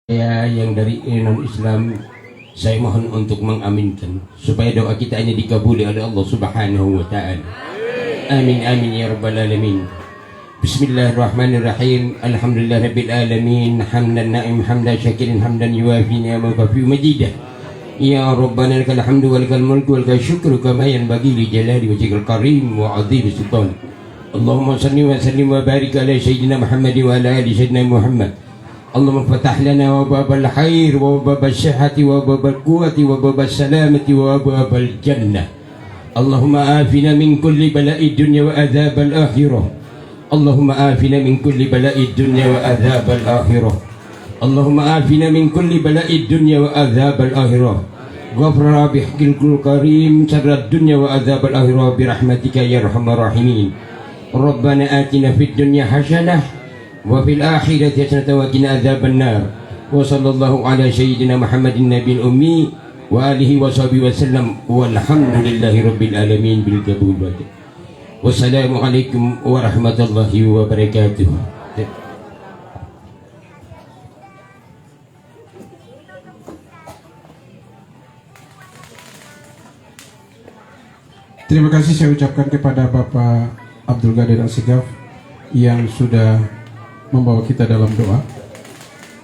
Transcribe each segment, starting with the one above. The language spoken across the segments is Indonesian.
Saya yang dari non-Islam, saya mohon untuk mengaminkan supaya doa kita hanya dikabuli oleh Allah Subhanahu wa Ta'ala. Amin amin ya rabbal alamin. Bismillahirrahmanirrahim. Alhamdulillahirabbil alamin. Hamdan na'im hamdan syakirin hamdan yuwafi ni'amahu wa kafi majidah. Ya rabbana lakal hamdu wa lakal mulku wa lakal syukru kama yanbaghi li jalali wajhikal karim wa 'azimi sultanik. Allahumma salli wa sallim wa barik ala sayyidina Muhammad wa ala ali sayyidina Muhammad. اللهم فتح لنا وباب الخير وباب الصحة وباب القوة وباب السلامة وباب الجنة. اللهم آفنا من كل بلاء الدنيا وعذاب الآخرة. اللهم آفنا من كل بلاء الدنيا وعذاب الآخرة. اللهم آفنا من كل بلاء الدنيا وعذاب الآخرة. غفر بحق الكريم شر الدنيا وعذاب الآخرة برحمتك يا أرحم الراحمين. ربنا آتنا في الدنيا حسنة وفي الآخرة حسنة وقنا عذاب النار. وصلى الله على سيدنا محمد النبي الأمي وآله وصحبه وسلم والحمد لله رب العالمين بالقبول. والسلام عليكم ورحمة الله وبركاته. Terima kasih saya ucapkan kepada Bapak Abdul Qadir Assigaf yang sudah membawa kita dalam doa.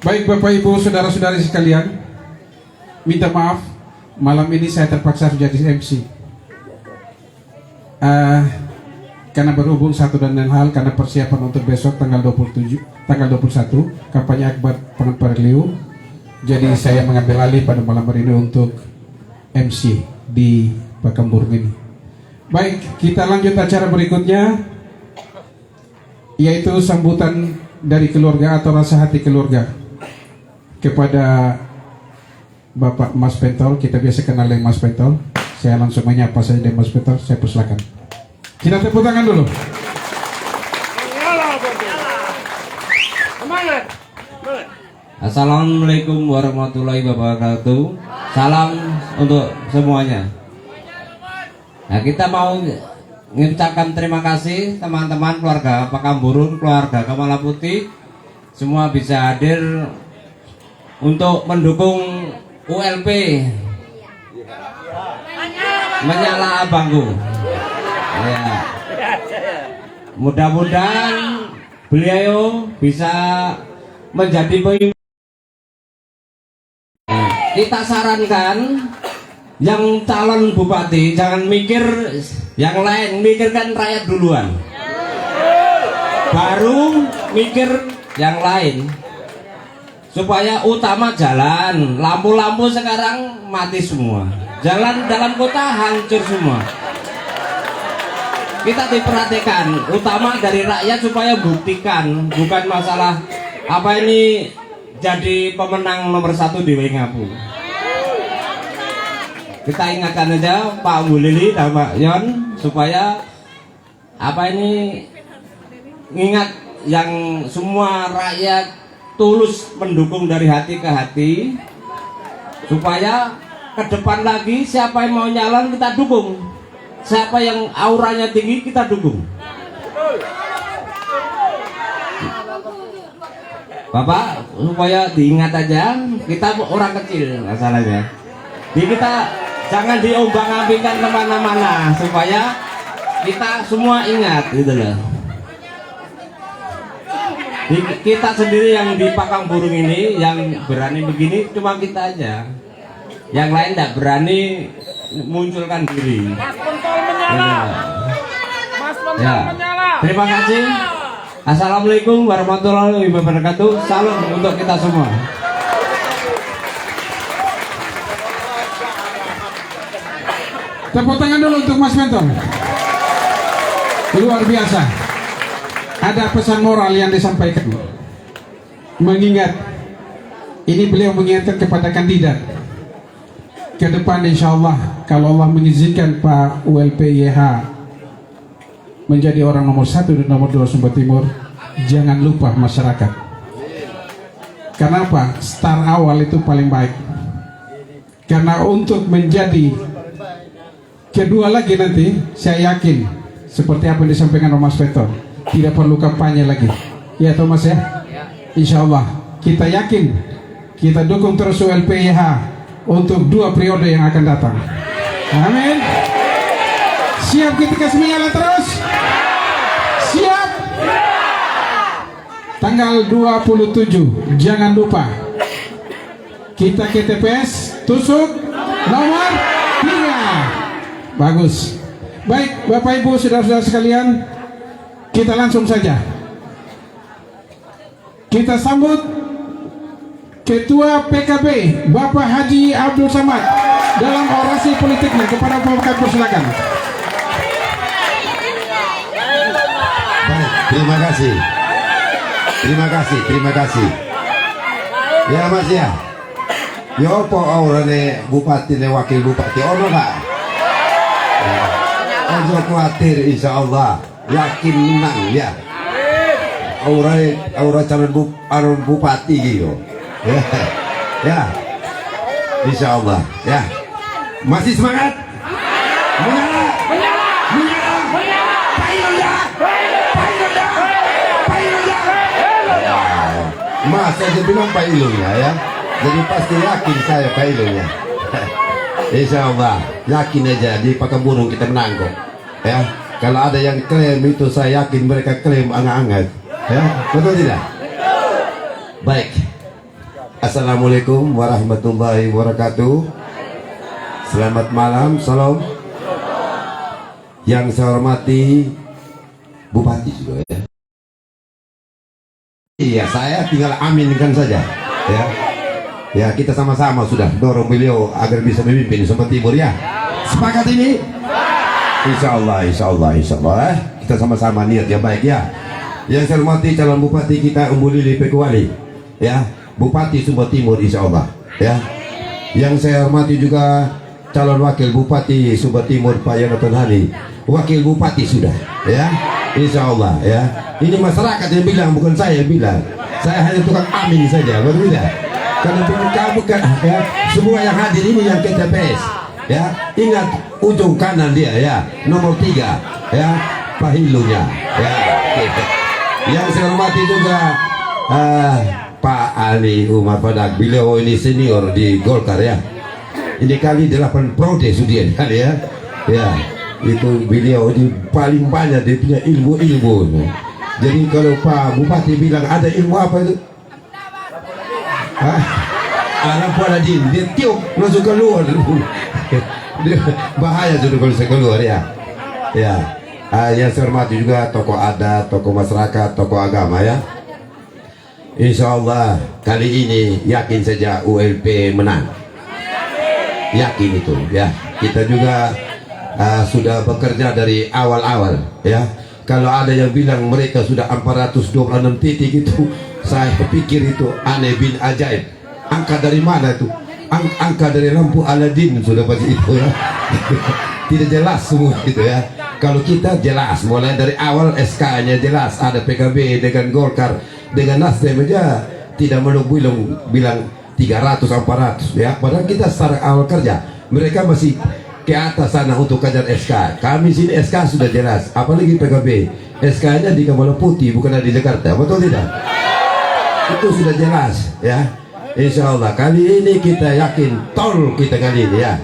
Baik Bapak Ibu saudara-saudari sekalian, minta maaf malam ini saya terpaksa menjadi MC karena berhubung satu dan lain hal, karena persiapan untuk besok tanggal 21 kampanye akbar Pengantar Liu. Jadi saya mengambil alih pada malam hari ini untuk MC di Pekanbaru ini. Baik, kita lanjut acara berikutnya, yaitu sambutan dari keluarga atau rasa hati keluarga kepada Bapak Mas Pentol. Kita biasa kenal dengan Mas Pentol. Saya langsung menyapa saja dengan Mas Pentol. Saya persilakan. Kita tepuk tangan dulu. Assalamualaikum warahmatullahi wabarakatuh. Salam untuk semuanya. Nah, kita mau mengucapkan terima kasih teman-teman keluarga Pekanbaru, keluarga Kamala Putih, semua bisa hadir untuk mendukung ULP Menyala Abangku. Ya. Mudah-mudahan beliau bisa menjadi pemimpin. Kita sarankan yang calon bupati jangan mikir yang lain, mikirkan rakyat duluan, baru mikir yang lain, supaya utama jalan. Lampu-lampu sekarang mati semua, jalan dalam kota hancur semua. Kita diperhatikan, utama dari rakyat supaya buktikan, bukan masalah apa ini jadi pemenang nomor 1 di Wengapu. Kita ingatkan aja Pak Bu Lili dan Pak Yon supaya apa ini ingat yang semua rakyat tulus mendukung dari hati ke hati, supaya ke depan lagi siapa yang mau nyalon kita dukung, siapa yang auranya tinggi kita dukung. Bapak, supaya diingat aja kita orang kecil masalahnya, jadi kita jangan diombang-ambingkan kemana-mana, supaya kita semua ingat gitu loh. Kita sendiri yang di Pekanbaru ini yang berani begini cuma kita aja, yang lain tidak berani munculkan diri. Mas Pentol menyala. Mas Pentol menyala. Terima kasih. Assalamualaikum warahmatullahi wabarakatuh. Salam untuk kita semua. Tepuk tangan dulu untuk Mas Pentol. Luar biasa. Ada pesan moral yang disampaikan. Mengingat, ini beliau mengingatkan kepada kandidat. Ke depan insya Allah, kalau Allah mengizinkan Pak ULP-YH menjadi orang nomor 1 dan nomor 2 Sumba Timur, jangan lupa masyarakat. Karena apa? Start awal itu paling baik. Karena untuk menjadi kedua lagi nanti, saya yakin seperti apa yang disampaikan Mas Pentol, tidak perlu kampanye lagi. Ya Thomas ya? Insya Allah kita yakin Kita dukung terus ULPIH untuk 2 periode yang akan datang. Amin. Siap kita kasih menyala terus? Siap? Tanggal 27, jangan lupa kita ke TPS tusuk nomor 3. Bagus. Baik, Bapak Ibu, saudara-saudara sekalian, kita langsung saja. Kita sambut Ketua PKB Bapak Haji Abdul Samad dalam orasi politiknya. Kepada Bapak, silakan. Baik, terima kasih. Ya Mas ya. Yo po aurane bupati ne wakil bupati ono Pak. Ojo khawatir insyaallah, yakin menang ya. Aura calon bupati gitu. Ya. Insyaallah ya. Masih semangat? Menyala. Masa dia bilang Pak Ilungnya ya. Jadi pasti yakin saya Pak Ilungnya. Insyaallah yakin aja di Pakemburung kita menang kok. Ya. Kalau ada yang klaim itu saya yakin mereka klaim anget-anget. Ya, betul tidak? Baik. Assalamualaikum warahmatullahi wabarakatuh. Selamat malam, salam. Yang saya hormati Bupati juga ya. Iya, saya tinggal aminkan saja ya. Ya, kita sama-sama sudah dorong beliau agar bisa memimpin Sumba Timur ya. Sepakat ini? Insyaallah. Kita sama-sama niat ya, baik ya. Yang saya hormati calon bupati kita Umbu Lili Pekuali ya, Bupati Sumba Timur insyaallah ya. Yang saya hormati juga calon wakil bupati Sumba Timur Pak Yonatan Hani, wakil bupati sudah ya, insyaallah ya. Ini masyarakat yang bilang, bukan saya yang bilang. Saya hanya tukang amin saja, betul tidak? Karena kamu kan ya, semua yang hadir ini yang ke TPS ya. Ingat ujung kanan dia ya, nomor 3 ya, pahilunya ya gitu. Yang saya hormati juga Pak Ali Umar Padak, beliau ini senior di Golkar ya. Ini kali 8 periode sudah kali ya. Ya, itu beliau ini paling banyak dia punya ilmu-ilmu. Jadi kalau Pak Bupati bilang ada ilmu apa itu? Anak Paladin, dia tiup langsung keluar. Bahaya sudah kalau saya keluar ya. Ya. Yang saya hormati juga tokoh adat, tokoh masyarakat, tokoh agama ya. Insyaallah kali ini yakin saja ULP menang. Yakin itu ya. Kita juga sudah bekerja dari awal-awal ya. Kalau ada yang bilang mereka sudah 426 titik itu, saya pikir itu aneh bin ajaib. Angka dari mana itu? Angka dari lampu Aladin sudah pasti itu ya. Tidak jelas semua itu ya. Kalau kita jelas, mulai dari awal SK-nya jelas, ada PKB dengan Golkar dengan Nasdem aja tidak perlu bilang 300 400 ya. Padahal kita secara awal kerja, mereka masih ke atas sana untuk kejar SK. Kami sini SK sudah jelas, apalagi PKB SK-nya di Kepala Putih bukan di Jakarta, betul tidak? Itu sudah jelas ya. Insyaallah kali ini kita yakin tol kita kali ini ya.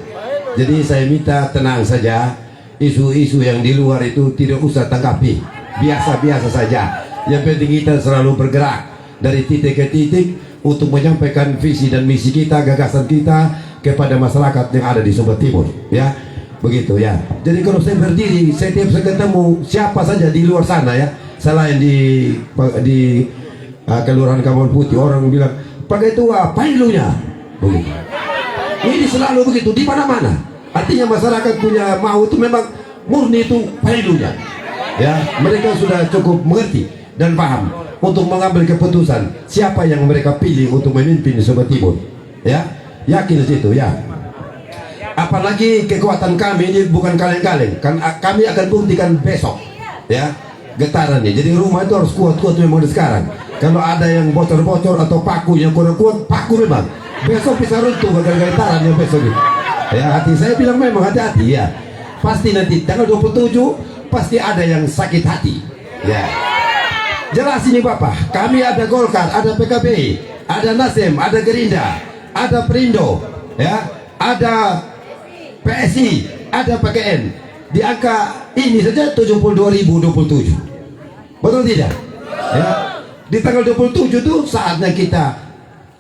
Jadi saya minta tenang saja, isu-isu yang di luar itu tidak usah tanggapi, biasa-biasa saja. Yang penting kita selalu bergerak dari titik ke titik untuk menyampaikan visi dan misi kita, gagasan kita kepada masyarakat yang ada di Sumba Timur ya, begitu ya. Jadi kalau saya berdiri, setiap saya ketemu siapa saja di luar sana ya, selain di Kelurahan Kampung Putih, orang bilang pakai tua pailunya begitu. Ini selalu begitu di mana-mana. Artinya masyarakat punya mau itu memang murni itu pailunya ya. Mereka sudah cukup mengerti dan paham untuk mengambil keputusan siapa yang mereka pilih untuk memimpin Sumba Timur ya. Yakin situ ya. Apalagi kekuatan kami ini bukan kaleng-kaleng, kan kami akan buktikan besok ya getarannya. Jadi rumah itu harus kuat-kuat memang sekarang. Kalau ada yang bocor-bocor atau paku yang kurang kuat, paku memang besok bisa runtuh gara-gara getarannya besok itu. Ya, hati saya bilang memang hati-hati ya. Pasti nanti tanggal 27 pasti ada yang sakit hati ya. Jelas ini Bapak, kami ada Golkar, ada PKB, ada Nasdem, ada Gerindra, ada Perindo, ya, ada PSI, ada PKN. Di angka ini saja 72.027. Betul tidak? Ya. Di tanggal 27 itu saatnya kita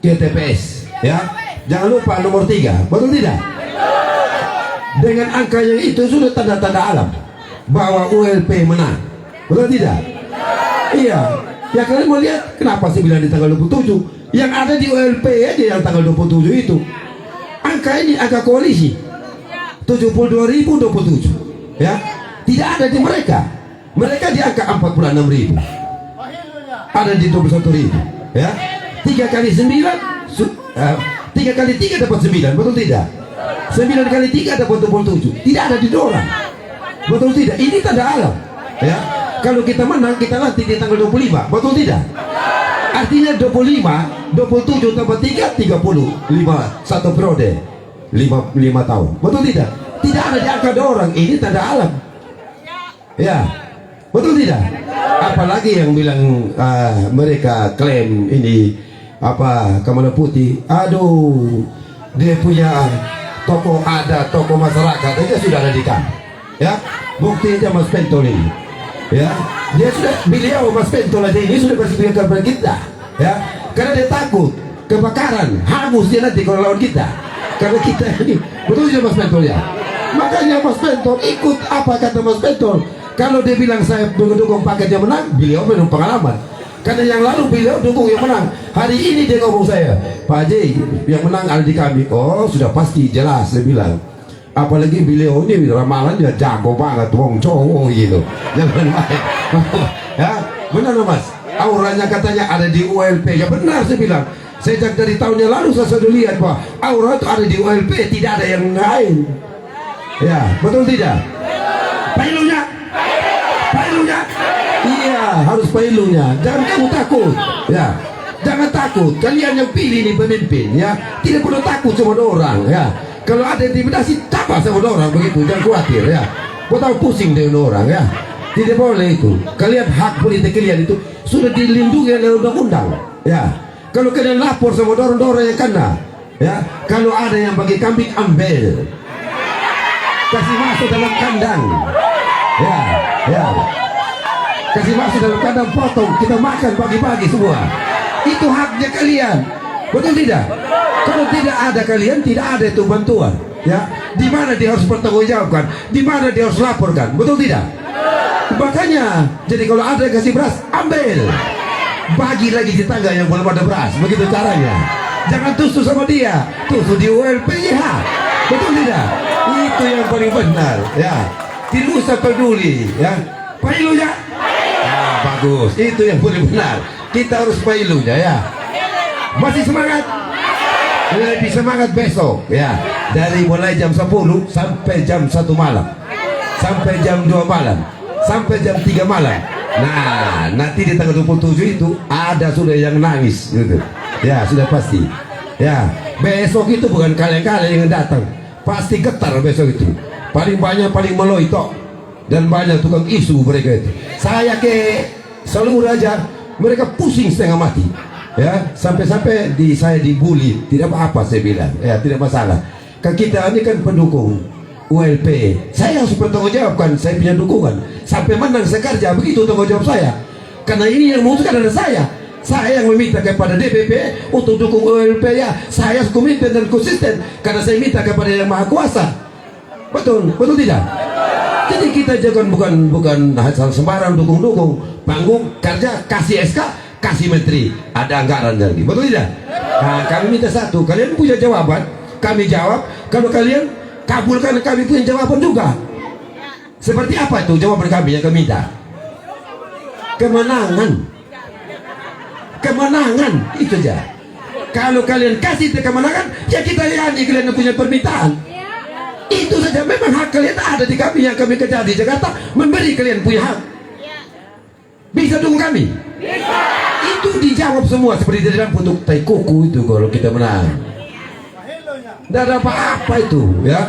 ke TPS, ya. Jangan lupa nomor 3. Betul tidak? Dengan angka yang itu sudah tanda-tanda alam bahwa ULP menang. Betul tidak? Iya. Ya kalian mau lihat kenapa sih bilang di tanggal 27? Yang ada di ULP aja yang tanggal 27 itu. Angka ini angka koalisi. 72.027. Ya. Tidak ada di mereka. Mereka di angka 46.000. Ada di 21.000. Ya. 3 kali 9 3 kali 3 dapat 9. Betul tidak? 9 kali 3 dapat 27. Tidak ada di dorang. Betul tidak? Ini tanda alam. Ya. Kalau kita menang, kita nanti di tanggal 25. Betul tidak? Artinya 25, 27 tambah 3, 30. 5, 1 periode. 5 tahun. Betul tidak? Tidak ada di angka orang. Ini tanda alam. Ya. Betul tidak? Apalagi yang bilang mereka klaim ini apa Kamala Putih. Aduh, dia punya tokoh adat, tokoh masyarakat aja sudah ada di kamp. Ya, buktinya Mas Pentol ini. Ya, dia sudah, beliau Mas Pentol aja ini sudah bersedia kepada kita. Ya, karena dia takut kebakaran, hangus dia nanti kalau lawan kita. Karena kita ini, betul tidak Mas Pentol ya? Makanya Mas Pentol ikut apa kata Mas Pentol. Kalau dia bilang saya mendukung paket yang menang, beliau menang pengalaman. Karena yang lalu beliau dukung yang menang. Hari ini dia ngomong saya, Pak Haji, yang menang ada di kami. Oh sudah pasti jelas, saya bilang. Apalagi beliau ini ramalan dia jago banget, wong cowok gitu. Jangan main. Ya, benar loh Mas. Auranya katanya ada di ULP. Ya benar saya bilang. Sejak dari tahun yang lalu saya sudah lihat bahwa aura itu ada di ULP, tidak ada yang lain. Ya, betul tidak? Pailunya. Iya, harus pailunya. Jangan kamu takut. Ya, jangan takut. Kalian yang pilih ini pemimpin, ya, tidak perlu takut sama orang. Ya, kalau ada intimidasi, tapa sama orang begitu. Jangan khawatir. Ya, kau tahu pusing dengan orang. Ya, tidak boleh itu. Kalian hak politik kalian itu sudah dilindungi oleh undang-undang. Ya, kalau kalian lapor sama orang-orang yang kena, ya, kalau ada yang bagi kambing ambil, kasih masuk dalam kandang. Ya, kasih masuk dalam kandang, potong, kita makan pagi-pagi semua. Itu haknya kalian, betul tidak? Kalau tidak ada kalian, tidak ada itu bantuan. Ya, di mana dia harus bertanggungjawabkan, di mana dia harus laporkan, betul tidak? Makanya, jadi kalau ada yang kasih beras, ambil, bagi lagi di tangga yang belum ada beras, begitu caranya. Jangan tusuk sama dia, tusuk di ULPH, betul tidak? Itu yang paling benar. Ya. Tidak usah peduli, ya. Pailunya, bagus. Itu yang paling benar. Kita harus pailunya, ya. Masih semangat? Lebih semangat besok, ya. Dari mulai jam 10 sampai jam 1 malam, sampai jam 2 malam, sampai jam 3 malam. Nah, nanti di tanggal 27 itu ada sudah yang nangis, gitu. Ya, sudah pasti. Ya, besok itu bukan kalian-kalian yang datang, pasti getar besok itu. Paling banyak, paling meloitok, dan banyak tukang isu mereka itu. Saya ke seluruh aja, mereka pusing setengah mati. Ya, sampai-sampai saya dibully, tidak apa-apa saya bilang. Ya, tidak masalah. Kan kita ini kan pendukung ULP. Saya harus bertanggung jawabkan, saya punya dukungan. Sampai menang saya kerja, begitu tanggung jawab saya. Karena ini yang memutuskan adalah saya. Saya yang meminta kepada DPP untuk dukung ULP ya. Saya komitmen dan konsisten karena saya minta kepada Yang Maha Kuasa. Betul, betul tidak? Jadi kita jangan bukan asal sembarang dukung-dukung, panggung kerja, kasih SK, kasih menteri, ada anggaran lagi, betul tidak? Nah, kami minta satu, kalian punya jawaban, kami jawab. Kalau kalian kabulkan, kami punya jawaban juga. Seperti apa itu jawaban kami yang kami minta? Kemenangan, kemenangan itu aja. Kalau kalian kasih kemenangan, ya kita lihat kalian punya permintaan. Itu saja, memang hak kalian ada di kami yang kami kerja di Jakarta, memberi kalian punya hak. Bisa dukung kami? Bisa. Itu dijawab semua seperti di dalam bentuk tai kuku itu kalau kita menang. Tidak ada apa-apa itu, ya.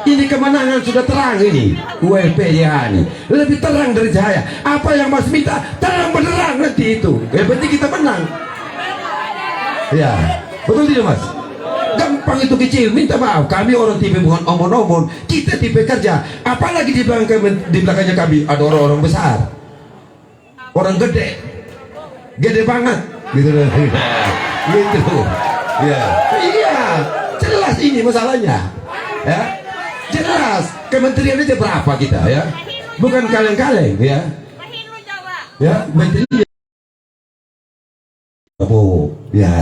Ini kemenangan sudah terang ini. ULP ya ini lebih terang dari cahaya. Apa yang Mas minta terang benerang nanti itu. Yang penting kita menang. Ya, betul tidak Mas? Gampang itu kecil, minta maaf. Kami orang tipe bukan omon-omon, kita tipe kerja. Apalagi di belakangnya kami ada orang-orang besar, orang gede, gede banget, gitu loh. Gitu. Ya, iya, jelas ini masalahnya. Ya, jelas. Kementerian aja berapa kita ya? Bukan kaleng-kaleng ya. Ya, menteri. Prabowo, ya.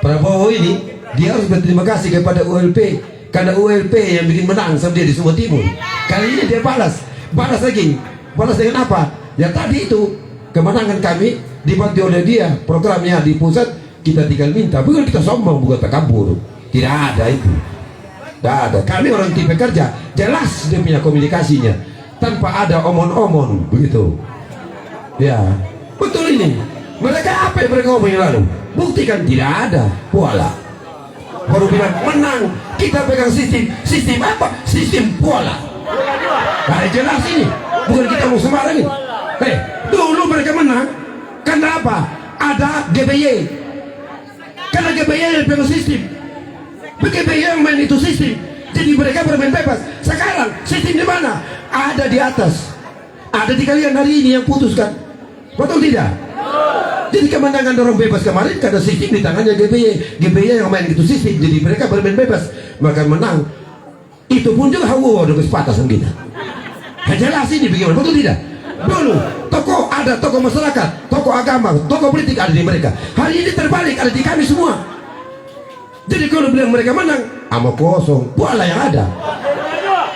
Prabowo ini dia harus berterima kasih kepada ULP karena ULP yang bikin menang sama dia di Sumba Timur. Kali ini dia balas lagi. Balas dengan apa? Ya tadi itu kemenangan kami dibantu oleh dia. Programnya di pusat kita tinggal minta. Bukan kita sombong, bukan takabur. Tidak ada itu. Tidak ada. Kami orang tipe kerja, jelas dia punya komunikasinya tanpa ada omon-omon begitu. Ya, betul ini. Mereka apa yang mereka ngomongin lalu? Buktikan tidak ada. Pola. Baru bilang menang. Kita pegang sistem apa? Sistem pola. Nah, jelas ini. Bukan kita mau sembarang ini. Dulu mereka menang. Karena apa? Ada GBY. Karena GBY yang pegang sistem. GBY yang main itu sistem. Jadi mereka bermain bebas. Sekarang sistem di mana? Ada di atas. Ada di kalian hari ini yang putuskan. Betul tidak? Jadi kemenangan orang bebas kemarin karena sistem di tangannya GBY yang main gitu sistem. Jadi mereka bermain bebas, maka menang. Itu pun juga dengan kesepakatan kita. Jelas ini bagaimana, betul tidak? Dulu ada tokoh masyarakat, tokoh agama, tokoh politik ada di mereka. Hari ini terbalik, ada di kami semua. Jadi kalau bilang mereka menang, ama kosong, pola yang ada.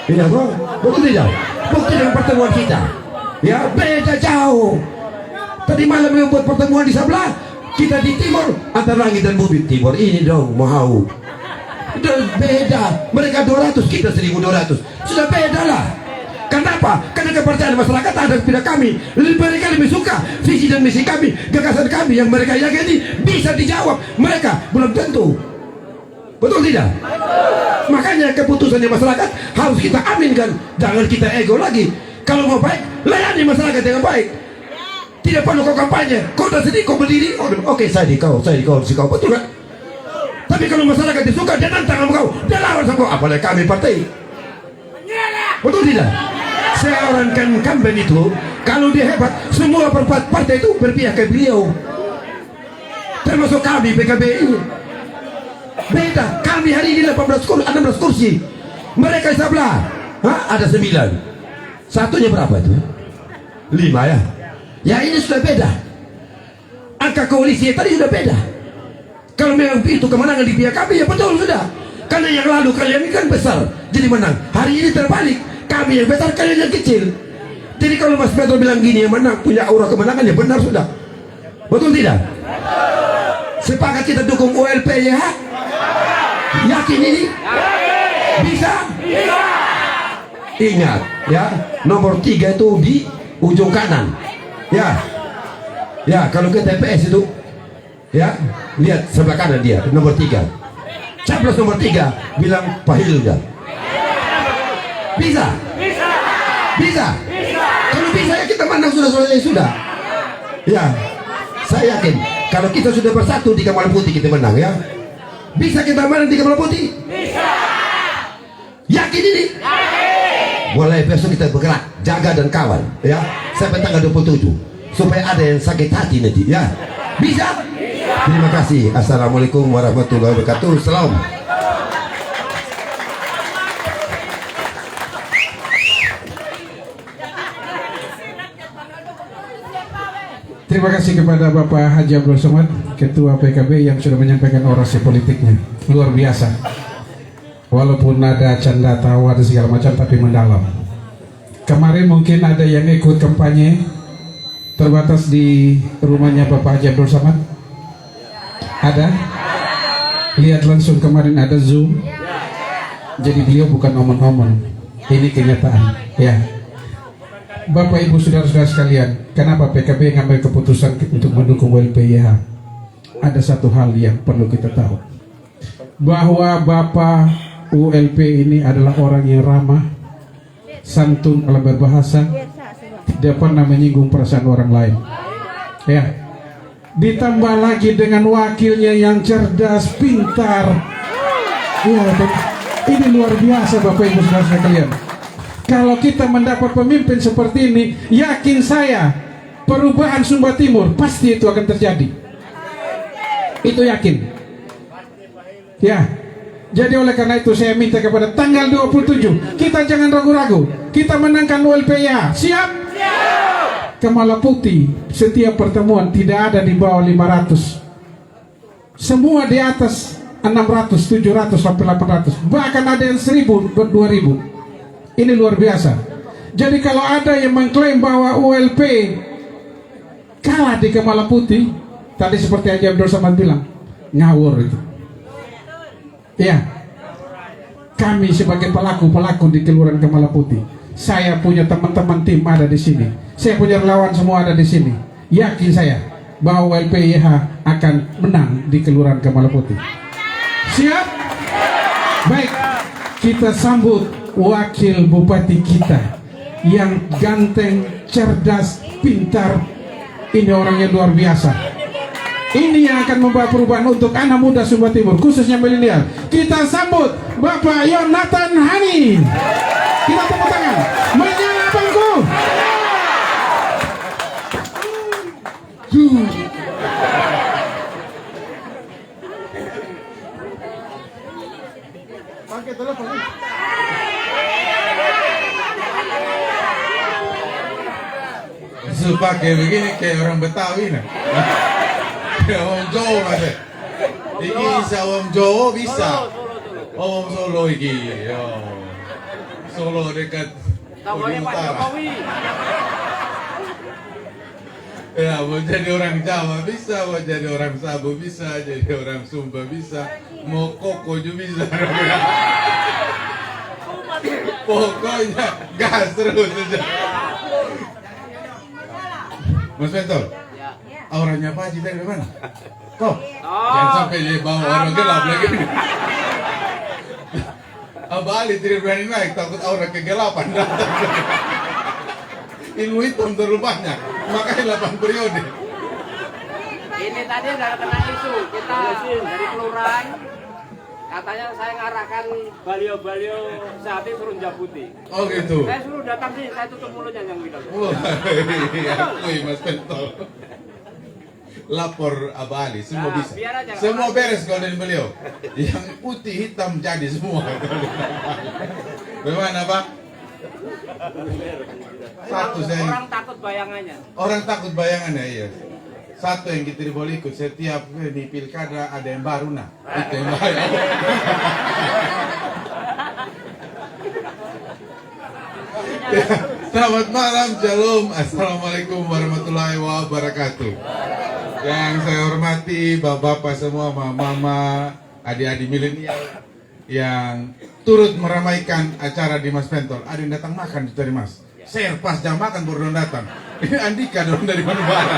Iya bro, betul tidak? Bukti dengan pertemuan kita. Ya beda jauh. Tadi malam yang buat pertemuan di sebelah, kita di timur antara langit dan bumi. Timur ini dong mau. Sudah beda. Mereka 200, kita 1.200. Sudah beda lah. Kenapa? Karena kepercayaan masyarakat ada pada kami. Mereka lebih suka visi dan misi kami, gagasan kami yang mereka yakini bisa dijawab. Mereka belum tentu. Betul tidak? Makanya keputusannya masyarakat harus kita aminkan. Jangan kita ego lagi. Kalau mau baik, layani masyarakat dengan baik. Tidak perlu kau kampanye. Kau dah sedih, kau berdiri. Oke, saya di kau, betul kan? Tapi kalau masyarakat disuka, dia nantang sama kau, dia lawan sama kau. Apalagi kami partai. Betul tidak? Seorang incumbent itu, kalau dia hebat, semua partai itu berpihak ke beliau. Termasuk kami PKB ini. Beda. Kami hari ini 16 kursi. Mereka sebelah. Ada 9. Satunya berapa itu? 5 ya. Ya ini sudah beda. Angka koalisi tadi sudah beda. Kalau memang itu kemenangan di pihak kami, ya betul sudah. Karena yang lalu kalian ini kan besar, jadi menang. Hari ini terbalik, kami yang besar, kalian yang kecil. Jadi kalau Mas Petro bilang gini, yang menang punya aura kemenangan, ya benar sudah. Betul tidak? Sepakat kita dukung ULP ya? Yakin ini? Bisa? Ingat ya, nomor 3 itu di ujung kanan. Ya, kalau ke TPS itu, ya, lihat sebelah kanan dia, nomor 3. Capres nomor 3, bilang Pak Hilda. Bisa? Kalau bisa ya kita menang sudah. Ya, saya yakin kalau kita sudah bersatu di Kepala Putih kita menang ya. Bisa kita menang di Kepala Putih? Bisa. Yakin ini? Mulai besok kita bergerak, jaga dan kawal ya, sampai tanggal 27 supaya ada yang sakit hati nanti ya. Bisa? Terima kasih. Assalamualaikum warahmatullahi wabarakatuh. Salam. Terima kasih kepada Bapak Haji Abdul Somad, Ketua PKB yang sudah menyampaikan orasi politiknya. Luar biasa. Walaupun ada canda tawa dan segala macam, tapi mendalam. Kemarin mungkin ada yang ikut kampanye terbatas di rumahnya Bapak Haji Abdul Somad. Ada? Lihat langsung kemarin ada Zoom. Jadi beliau bukan omong-omong. Ini kenyataan. Ya. Bapak Ibu saudara-saudara sekalian, kenapa PKB mengambil keputusan untuk mendukung WLPYH? Ada satu hal yang perlu kita tahu, bahwa Bapak ULP ini adalah orang yang ramah, santun dalam berbahasa, tidak pernah menyinggung perasaan orang lain. Ya, ditambah lagi dengan wakilnya yang cerdas, pintar. Ya, ini luar biasa Bapak Ibu Saudara sekalian. Kalau kita mendapat pemimpin seperti ini, yakin saya perubahan Sumba Timur pasti itu akan terjadi. Itu yakin. Ya. Jadi oleh karena itu saya minta kepada tanggal 27 kita jangan ragu-ragu, kita menangkan ULPA. Siap? Siap. Kemala Putih setiap pertemuan tidak ada di bawah 500, semua di atas 600, 700 sampai 800, bahkan ada yang 1000, 2000. Ini luar biasa. Jadi kalau ada yang mengklaim bahwa ULP kalah di Kemala Putih, tadi seperti Haji Abdul Samad bilang, ngawur itu. Ya, kami sebagai pelaku di Kelurahan Kemala Putih, saya punya teman-teman tim ada di sini, saya punya relawan semua ada di sini. Yakin saya bahwa ULPIH akan menang di Kelurahan Kemala Putih. Siap? Baik, kita sambut wakil bupati kita yang ganteng, cerdas, pintar. Ini orangnya luar biasa. Ini yang akan membawa perubahan untuk anak muda Sumba Timur, khususnya milenial. Kita sambut Bapak Yonatan Hani. Kita tepuk tangan. Menyala bangku. Pakai telepon. Pakai begini kayak orang Betawi nah. Om Jawa mas. Iki bisa Om Jawa bisa. Om Solo iki. Yo. Solo dekat Ujung Utara. Ya, mau jadi orang Jawa bisa, mau jadi orang Sabu bisa, jadi orang Sumba bisa, mau koko juga bisa. Pokoknya gas terus saja. Mas Pentol, auranya Pak Haji dari mana? Kok? Jangan sampai dia bawa orang gelap lagi. Abah Ali tidak berani naik, takut aura kegelapan datang. Ilmu hitam terlalu banyak, makanya 8 periode. Ini tadi udah kena isu, kita dari kelurahan, katanya saya ngarahkan baliho-baliho sehati suruh jabuti. Oh gitu. Saya suruh datang sini, saya tutup mulutnya yang bilang. Wah, akui Mas Pentol. Lapor Abah Ali, semua Nah, bisa. biar aja, Semua beres kalau dari beliau. Yang putih hitam jadi semua. Bagaimana Pak? Satu saya. Orang takut bayangannya. Orang takut bayangannya, iya. Satu yang kita boleh ikut setiap di pilkada ada yang baru nah. Itu yang bahaya. Ya, selamat malam, shalom, assalamualaikum warahmatullahi wabarakatuh. Yang saya hormati bapak-bapak semua, mama-mama, adik-adik milenial yang turut meramaikan acara di Mas Pentol. Ada yang datang makan dari Mas. Saya pas jam makan baru datang. Ini Andika dong dari Manubara.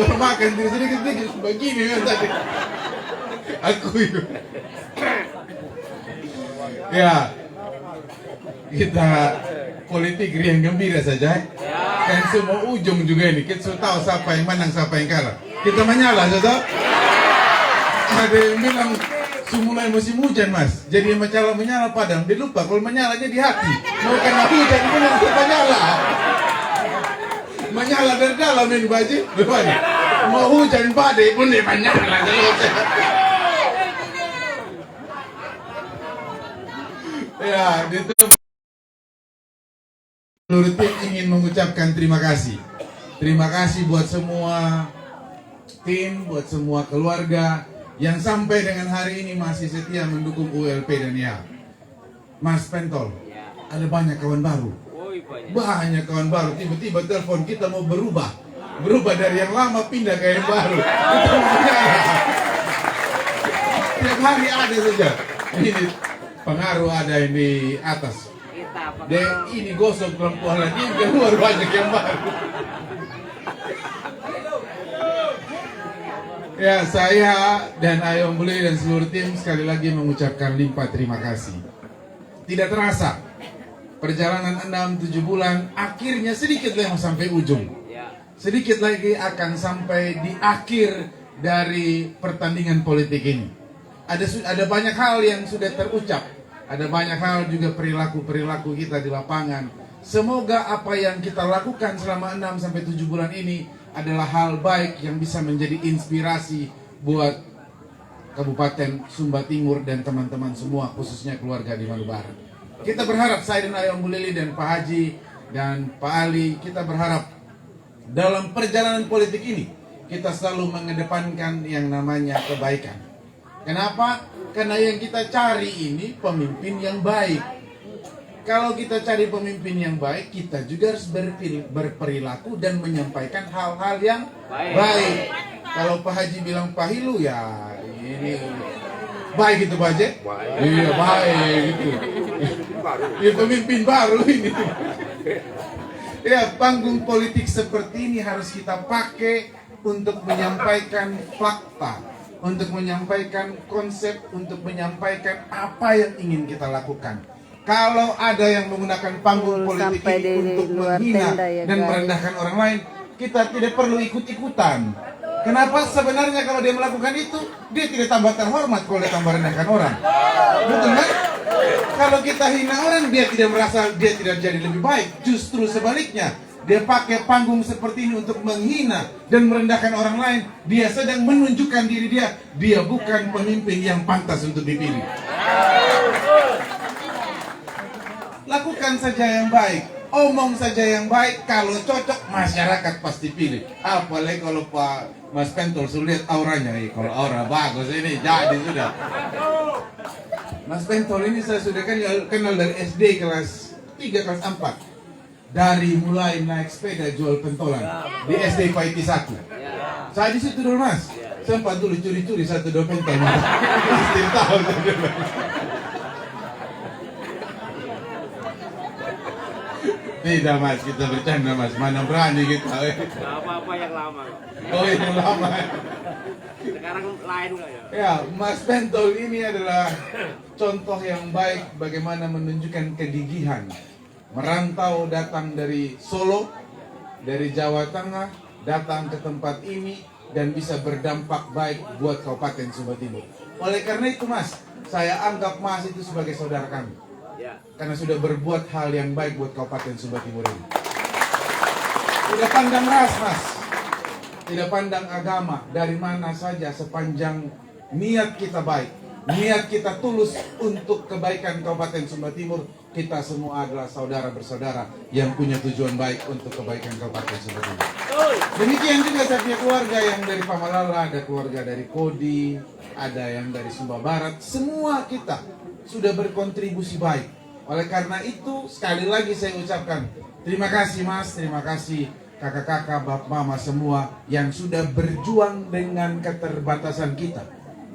Baru makan sedikit-sedikit begini kan tadi. Aku itu. Ya, kita politik riang gembira saja. Kan semua ujung juga ini. Kita sudah tahu siapa yang menang, siapa yang kalah. Kita menyala, sudah. Ada yang bilang mulai musim hujan Mas, jadi menyala padam. Dia lupa kalau menyala jadi hati. Mau kena hujan pun harus menyala. Menyala dari dalam ini baju. Bagaimana? Mau hujan badai pun dia menyala. Ya, itu seluruh tim ingin mengucapkan terima kasih. Terima kasih buat semua tim, buat semua keluarga yang sampai dengan hari ini masih setia mendukung ULP dan ya. Mas Pentol, ada banyak kawan baru. Banyak kawan baru, tiba-tiba telepon kita mau berubah dari yang lama pindah ke yang baru. Kita mau menyala. Tiap hari ada saja. Ini pengaruh ada yang di atas. Ini gosok perempuan lagi, keluar banyak yang baru. Ya, saya dan Ayom Bule dan seluruh tim sekali lagi mengucapkan limpah terima kasih. Tidak terasa perjalanan 6-7 bulan akhirnya sedikit lagi sampai ujung. sedikit lagi akan sampai di akhir dari pertandingan politik ini. Ada banyak hal yang sudah terucap, ada banyak hal juga perilaku kita di lapangan. Semoga apa yang kita lakukan selama 6-7 bulan ini adalah hal baik yang bisa menjadi inspirasi buat Kabupaten Sumba Timur dan teman-teman semua, khususnya keluarga di Manu Barat. Kita berharap, saya dan Ayah Bu Lili dan Pak Haji dan Pak Ali, kita berharap dalam perjalanan politik ini kita selalu mengedepankan yang namanya kebaikan. Kenapa? Karena yang kita cari ini pemimpin yang baik. Kalau kita cari pemimpin yang baik, kita juga harus berperilaku dan menyampaikan hal-hal yang baik. Kalau Pak Haji bilang pahilu, ya ini baik itu Pak Haji? Iya baik gitu. Ya pemimpin baru ini. Ya, panggung politik seperti ini harus kita pakai untuk menyampaikan fakta, untuk menyampaikan konsep, untuk menyampaikan apa yang ingin kita lakukan. Kalau ada yang menggunakan panggung politik ini untuk menghina dan merendahkan orang lain, kita tidak perlu ikut-ikutan. Kenapa? Sebenarnya kalau dia melakukan itu, dia tidak tambah terhormat kalau dia tambah rendahkan orang. Betul kan? Kalau kita hina orang, dia tidak merasa dia tidak jadi lebih baik. Justru sebaliknya, dia pakai panggung seperti ini untuk menghina dan merendahkan orang lain. Dia sedang menunjukkan diri dia bukan pemimpin yang pantas untuk dipilih. Lakukan saja yang baik, omong saja yang baik. Kalau cocok, masyarakat pasti pilih. Apalagi kalau Pak Mas Pentol sudah lihat auranya, kalau aura bagus ini jadi sudah. Mas Pentol ini saya sudah kenal dari SD kelas 3 kelas 4. Dari mulai naik sepeda jual pentolan di SD Paiti 1. Saya di situ dulu Mas. Sempat dulu curi-curi 1-2 pentol. Mas tahu. Tidak Mas, kita bercanda Mas. Mana berani kita. Apa-apa yang lama. Oh yang lama. Sekarang lain nggak ya? Ya, Mas Pentol ini adalah contoh yang baik bagaimana menunjukkan kegigihan. Merantau datang dari Solo, dari Jawa Tengah, datang ke tempat ini dan bisa berdampak baik buat Kabupaten Sumba Timur. Oleh karena itu Mas, saya anggap Mas itu sebagai saudara kami. Ya. Karena sudah berbuat hal yang baik buat Kabupaten Sumba Timur ini. Tidak pandang ras Mas, tidak pandang agama, dari mana saja sepanjang niat kita baik, niat kita tulus untuk kebaikan Kabupaten Sumba Timur, kita semua adalah saudara bersaudara yang punya tujuan baik untuk kebaikan Kabupaten Sumba Timur. Demikian juga saya punya keluarga yang dari Pamalala, ada keluarga dari Kodi, ada yang dari Sumba Barat, semua kita sudah berkontribusi baik. Oleh karena itu sekali lagi saya ucapkan terima kasih Mas, terima kasih kakak-kakak, bapak, mama semua yang sudah berjuang dengan keterbatasan kita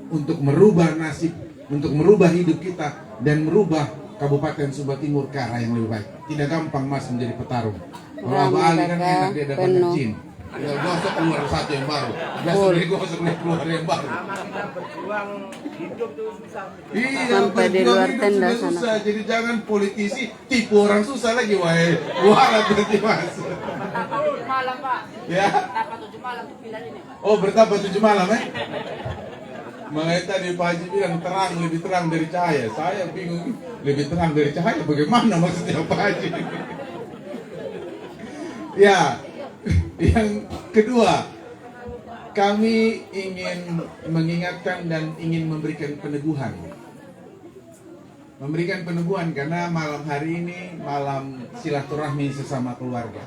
untuk merubah nasib, untuk merubah hidup kita dan merubah Kabupaten Sumba Timur ke arah yang lebih baik. Tidak gampang Mas menjadi petarung. Kalau Abah Ali kan enak dia dapat kecil. Ya, gosok keluar satu yang baru. Besok dari gosok keluar yang baru. Berjuang hidup tuh susah. Iya, Sampai di luar tenda sana. susah. Jadi jangan politisi tipu orang susah lagi, wahai. Warat berarti Mas. Malam Pak. Ya. Bertapa 7 malam tuh pilihan ini Pak. Oh, bertapa 7 malam Makanya tadi Pak Haji bilang terang, lebih terang dari cahaya. Saya bingung, lebih terang dari cahaya bagaimana maksudnya Pak Haji? Ya, yang kedua, kami ingin mengingatkan dan ingin memberikan peneguhan. Memberikan peneguhan karena malam hari ini malam silaturahmi sesama keluarga.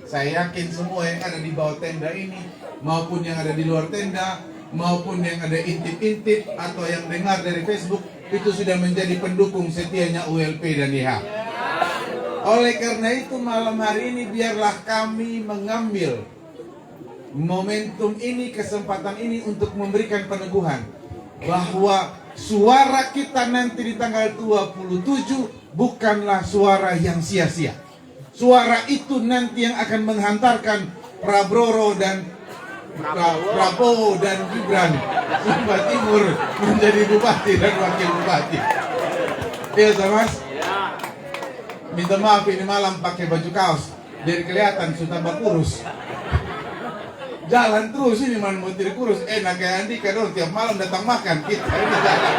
Saya yakin semua yang ada di bawah tenda ini maupun yang ada di luar tenda maupun yang ada intip-intip atau yang dengar dari Facebook itu sudah menjadi pendukung setianya ULP dan IH. Oleh karena itu malam hari ini biarlah kami mengambil momentum ini, kesempatan ini untuk memberikan peneguhan bahwa suara kita nanti di tanggal 27 bukanlah suara yang sia-sia. Suara itu nanti yang akan menghantarkan Prabowo dan Gibran Sumba Timur menjadi bupati dan wakil bupati. Iya Mas? Minta maaf ini malam pakai baju kaos, biar kelihatan sudah tambah kurus. Jalan terus ini man Menteri kurus. Enak kayak Andika dong, tiap malam datang makan. Kita ini jalan.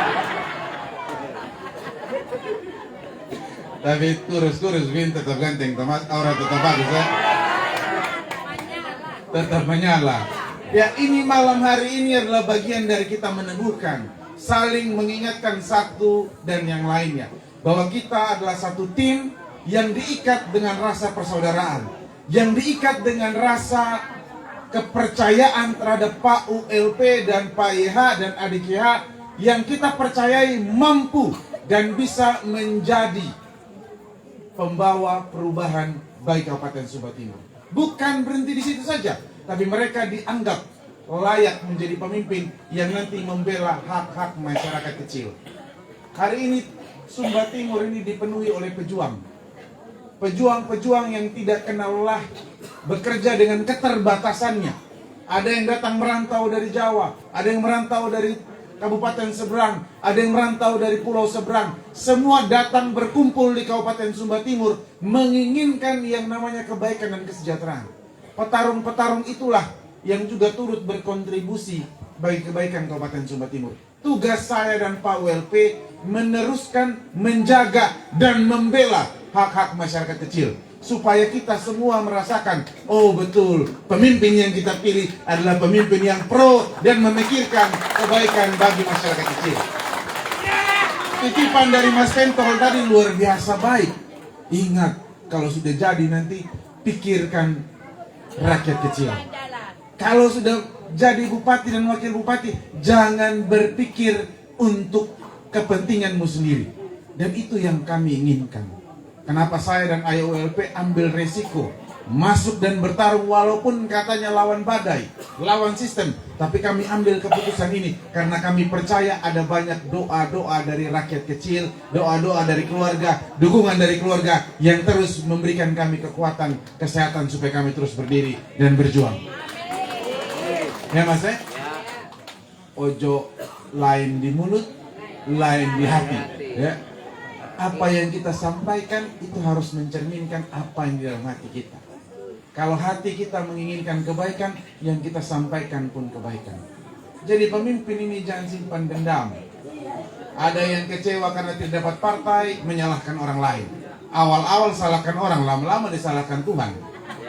Tapi kurus-kurus Win tetap ganteng, Thomas. Aura tetap bagus ya. Tetap menyala. Ya, ini malam hari ini adalah bagian dari kita meneguhkan, saling mengingatkan satu dan yang lainnya, bahwa kita adalah satu tim yang diikat dengan rasa persaudaraan, yang diikat dengan rasa kepercayaan terhadap Pak ULP dan Pak YH dan adik YH, yang kita percayai mampu dan bisa menjadi pembawa perubahan bagi Kabupaten Sumba Timur. Bukan berhenti di situ saja, tapi mereka dianggap layak menjadi pemimpin yang nanti membela hak-hak masyarakat kecil. Hari ini Sumba Timur ini dipenuhi oleh pejuang. Pejuang-pejuang yang tidak kenal lelah, bekerja dengan keterbatasannya. Ada yang datang merantau dari Jawa, ada yang merantau dari kabupaten seberang, ada yang merantau dari pulau seberang. Semua datang berkumpul di Kabupaten Sumba Timur menginginkan yang namanya kebaikan dan kesejahteraan. Petarung-petarung itulah yang juga turut berkontribusi bagi kebaikan Kabupaten Sumba Timur. Tugas saya dan Pak ULP meneruskan, menjaga, dan membela hak-hak masyarakat kecil, supaya kita semua merasakan, oh betul, pemimpin yang kita pilih adalah pemimpin yang pro dan memikirkan kebaikan bagi masyarakat kecil. Titipan dari Mas Pentol tadi luar biasa baik. Ingat, kalau sudah jadi nanti pikirkan rakyat kecil. Kalau sudah jadi bupati dan wakil bupati, jangan berpikir untuk kepentinganmu sendiri. Dan itu yang kami inginkan. Kenapa saya dan IOLP ambil resiko masuk dan bertarung walaupun katanya lawan badai, lawan sistem, tapi kami ambil keputusan ini karena kami percaya ada banyak doa-doa dari rakyat kecil, doa-doa dari keluarga, dukungan dari keluarga yang terus memberikan kami kekuatan, kesehatan supaya kami terus berdiri dan berjuang. Ya Mas ya? Ojo lain di mulut, lain di hati, ya. Apa yang kita sampaikan itu harus mencerminkan apa yang di dalam hati kita. Kalau hati kita menginginkan kebaikan, yang kita sampaikan pun kebaikan. Jadi pemimpin ini jangan simpan dendam. Ada yang kecewa karena tidak dapat partai, menyalahkan orang lain. Awal-awal salahkan orang, lama-lama disalahkan Tuhan.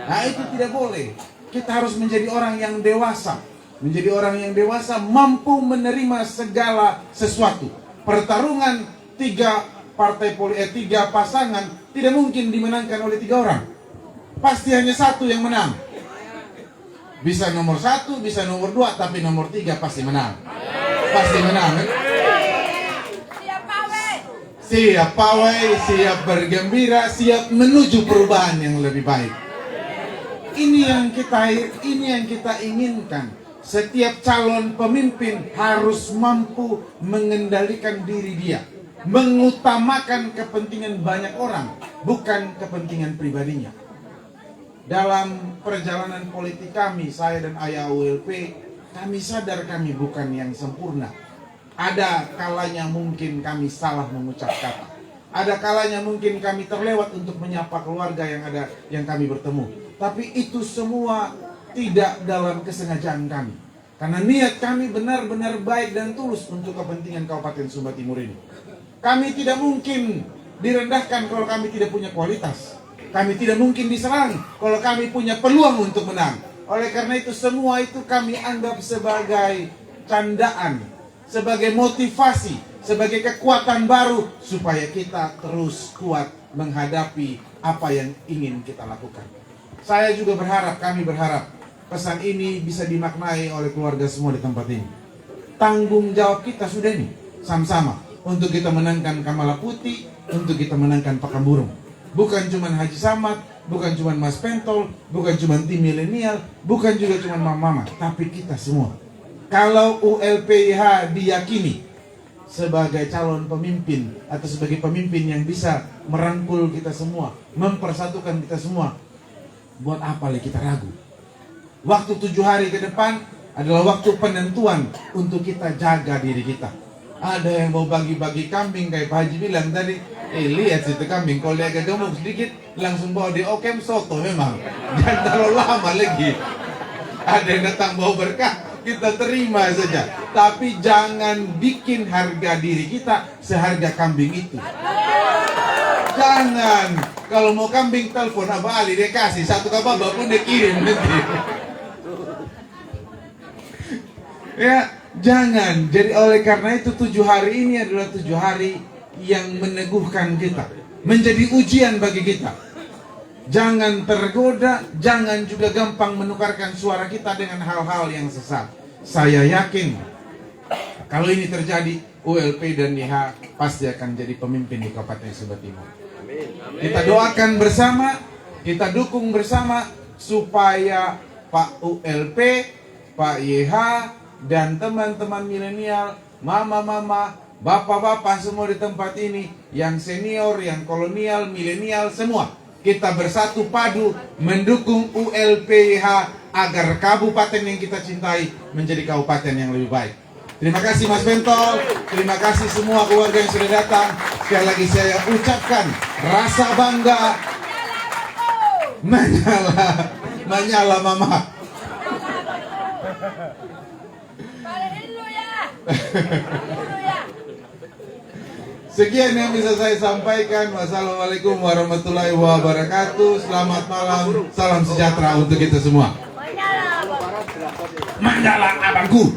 Nah itu tidak boleh. Kita harus menjadi orang yang dewasa. Menjadi orang yang dewasa mampu menerima segala sesuatu. Pertarungan tiga pasangan tidak mungkin dimenangkan oleh 3 orang. Pasti hanya satu yang menang. Bisa nomor 1, bisa nomor 2, tapi nomor 3 pasti menang. Pasti menang kan? Siap pawai, siap bergembira, siap menuju perubahan yang lebih baik. Ini yang kita inginkan. Setiap calon pemimpin harus mampu mengendalikan diri dia, mengutamakan kepentingan banyak orang, bukan kepentingan pribadinya. Dalam perjalanan politik kami, saya dan Ayah ULP, kami sadar kami bukan yang sempurna. Ada kalanya mungkin kami salah mengucap kata. Ada kalanya mungkin kami terlewat untuk menyapa keluarga yang kami bertemu. Tapi itu semua tidak dalam kesengajaan kami. Karena niat kami benar-benar baik dan tulus untuk kepentingan Kabupaten Sumba Timur ini. Kami tidak mungkin direndahkan kalau kami tidak punya kualitas. Kami tidak mungkin diserang kalau kami punya peluang untuk menang. Oleh karena itu semua itu kami anggap sebagai candaan, sebagai motivasi, sebagai kekuatan baru supaya kita terus kuat menghadapi apa yang ingin kita lakukan. Saya juga berharap, kami berharap pesan ini bisa dimaknai oleh keluarga semua di tempat ini. Tanggung jawab kita sudah nih, sama-sama. Untuk kita menangkan Kamala Putih, untuk kita menangkan Pakamburung. Bukan cuma Haji Samad, bukan cuma Mas Pentol, bukan cuma tim milenial, bukan juga cuma mama-mama, tapi kita semua. Kalau ULPH diyakini sebagai calon pemimpin atau sebagai pemimpin yang bisa merangkul kita semua, mempersatukan kita semua, buat apa lagi kita ragu? Waktu 7 hari ke depan adalah waktu penentuan untuk kita jaga diri kita. Ada yang mau bagi-bagi kambing kayak Pak Haji bilang tadi, lihat situ kambing, kalau dia agak gemuk sedikit langsung bawa di okem soto memang. Dan terlalu lama lagi. Ada yang datang bawa berkah, kita terima saja. Tapi jangan bikin harga diri kita seharga kambing itu. Jangan. Kalau mau kambing telepon Abah Ali, dia kasih satu kababa pun dia kirim nanti. Ya, jangan. Jadi oleh karena itu 7 hari ini adalah 7 hari yang meneguhkan kita, menjadi ujian bagi kita. Jangan tergoda, jangan juga gampang menukarkan suara kita dengan hal-hal yang sesat. Saya yakin kalau ini terjadi, ULP dan YH pasti akan jadi pemimpin di Kabupaten Sumba Timur. Kita doakan bersama, kita dukung bersama supaya Pak ULP, Pak YH, dan teman-teman milenial, mama-mama, bapak-bapak semua di tempat ini, yang senior, yang kolonial, milenial, semua kita bersatu padu mendukung ULPH agar kabupaten yang kita cintai menjadi kabupaten yang lebih baik. Terima kasih Mas Bentol, terima kasih semua keluarga yang sudah datang. Sekali lagi saya ucapkan rasa bangga. Menyala mama. Sekian yang bisa saya sampaikan. Wassalamualaikum warahmatullahi wabarakatuh. Selamat malam, salam sejahtera untuk kita semua. Mandala abangku.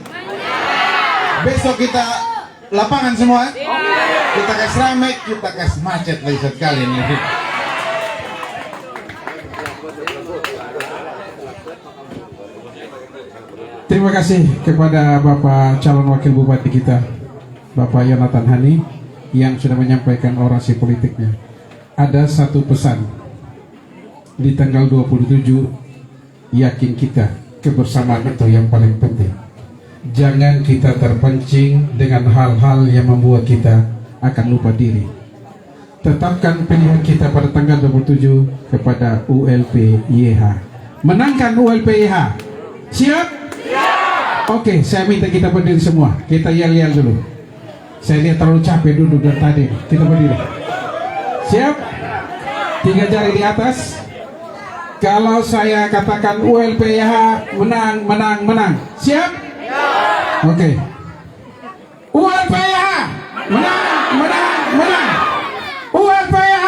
Besok kita lapangan semua. Kita kasih rame, kita kasih macet lagi sekali ini. Terima kasih kepada Bapak calon wakil bupati kita, Bapak Yonatan Hani, yang sudah menyampaikan orasi politiknya. Ada satu pesan di tanggal 27, yakin kita kebersamaan itu yang paling penting. Jangan kita terpancing dengan hal-hal yang membuat kita akan lupa diri. Tetapkan pilihan kita pada tanggal 27 kepada ULP YH. Menangkan ULP YH. Siap? Oke, saya minta kita berdiri semua. Kita yel-yel dulu. Saya lihat terlalu capek duduk dari tadi. Kita berdiri. Siap? 3 jari di atas. Kalau saya katakan ULPH menang, menang, menang. Siap? Oke. ULPH menang, menang, menang. ULPH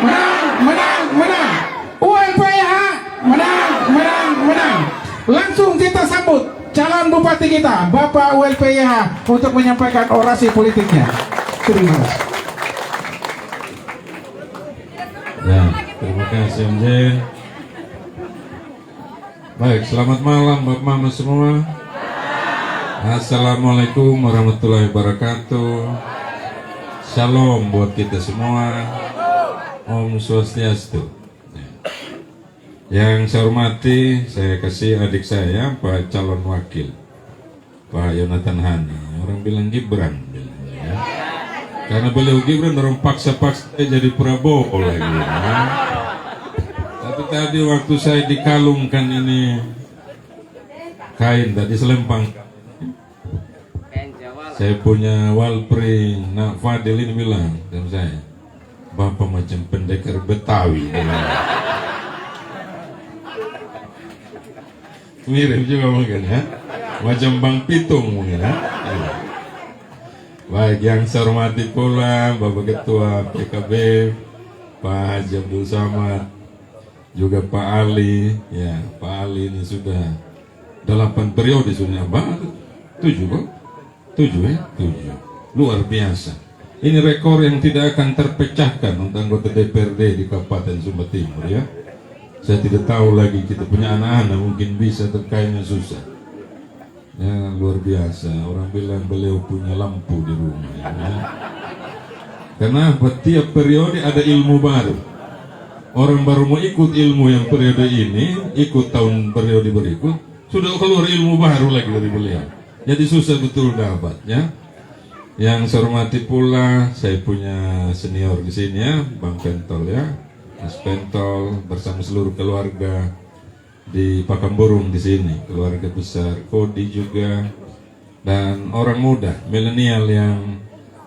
menang, menang, menang. ULPH menang, menang, menang. Langsung kita sambut calon bupati kita, Bapak ULPH, untuk menyampaikan orasi politiknya. Terima kasih. Ya, terima kasih Om Jen. Baik, selamat malam Bapak Mama semua. Assalamualaikum warahmatullahi wabarakatuh. Shalom buat kita semua. Om Swastiastu. Yang saya hormati, saya kasih adik saya, Pak calon wakil, Pak Yonatan Hani. Orang bilang Gibran, ya. Karena beliau Gibran, orang paksa-paksa jadi Prabowo lagi. Ya. Tapi tadi waktu saya dikalungkan ini kain tadi selempang, saya punya walpri Nak Fadil ini bilang sama saya, Bapak macam pendekar Betawi. Mirip juga mungkin ya, macam Bang Pitung mungkin ya. Baik, yang saya hormati pula Bapak Ketua PKB Pak Haji Abdul Samad, juga Pak Ali. Ya, Pak Ali ini sudah 8 periode sudah, Bang. 7 kok? 7 ya? 7. Luar biasa. Ini rekor yang tidak akan terpecahkan untuk anggota DPRD di Kabupaten Sumba Timur ya. Saya tidak tahu lagi, kita punya anak-anak mungkin bisa, terkayaknya susah. Ya, luar biasa. Orang bilang beliau punya lampu di rumah. Ya. Karena tiap periode ada ilmu baru. Orang baru mau ikut ilmu yang periode ini, ikut tahun periode berikut, sudah keluar ilmu baru lagi dari beliau. Jadi susah betul dapatnya. Yang saya hormati pula, saya punya senior di sini ya, Bang Pentol ya. Mas Pentol bersama seluruh keluarga di Pakamburung di sini, keluarga besar, Kodi juga, dan orang muda, milenial yang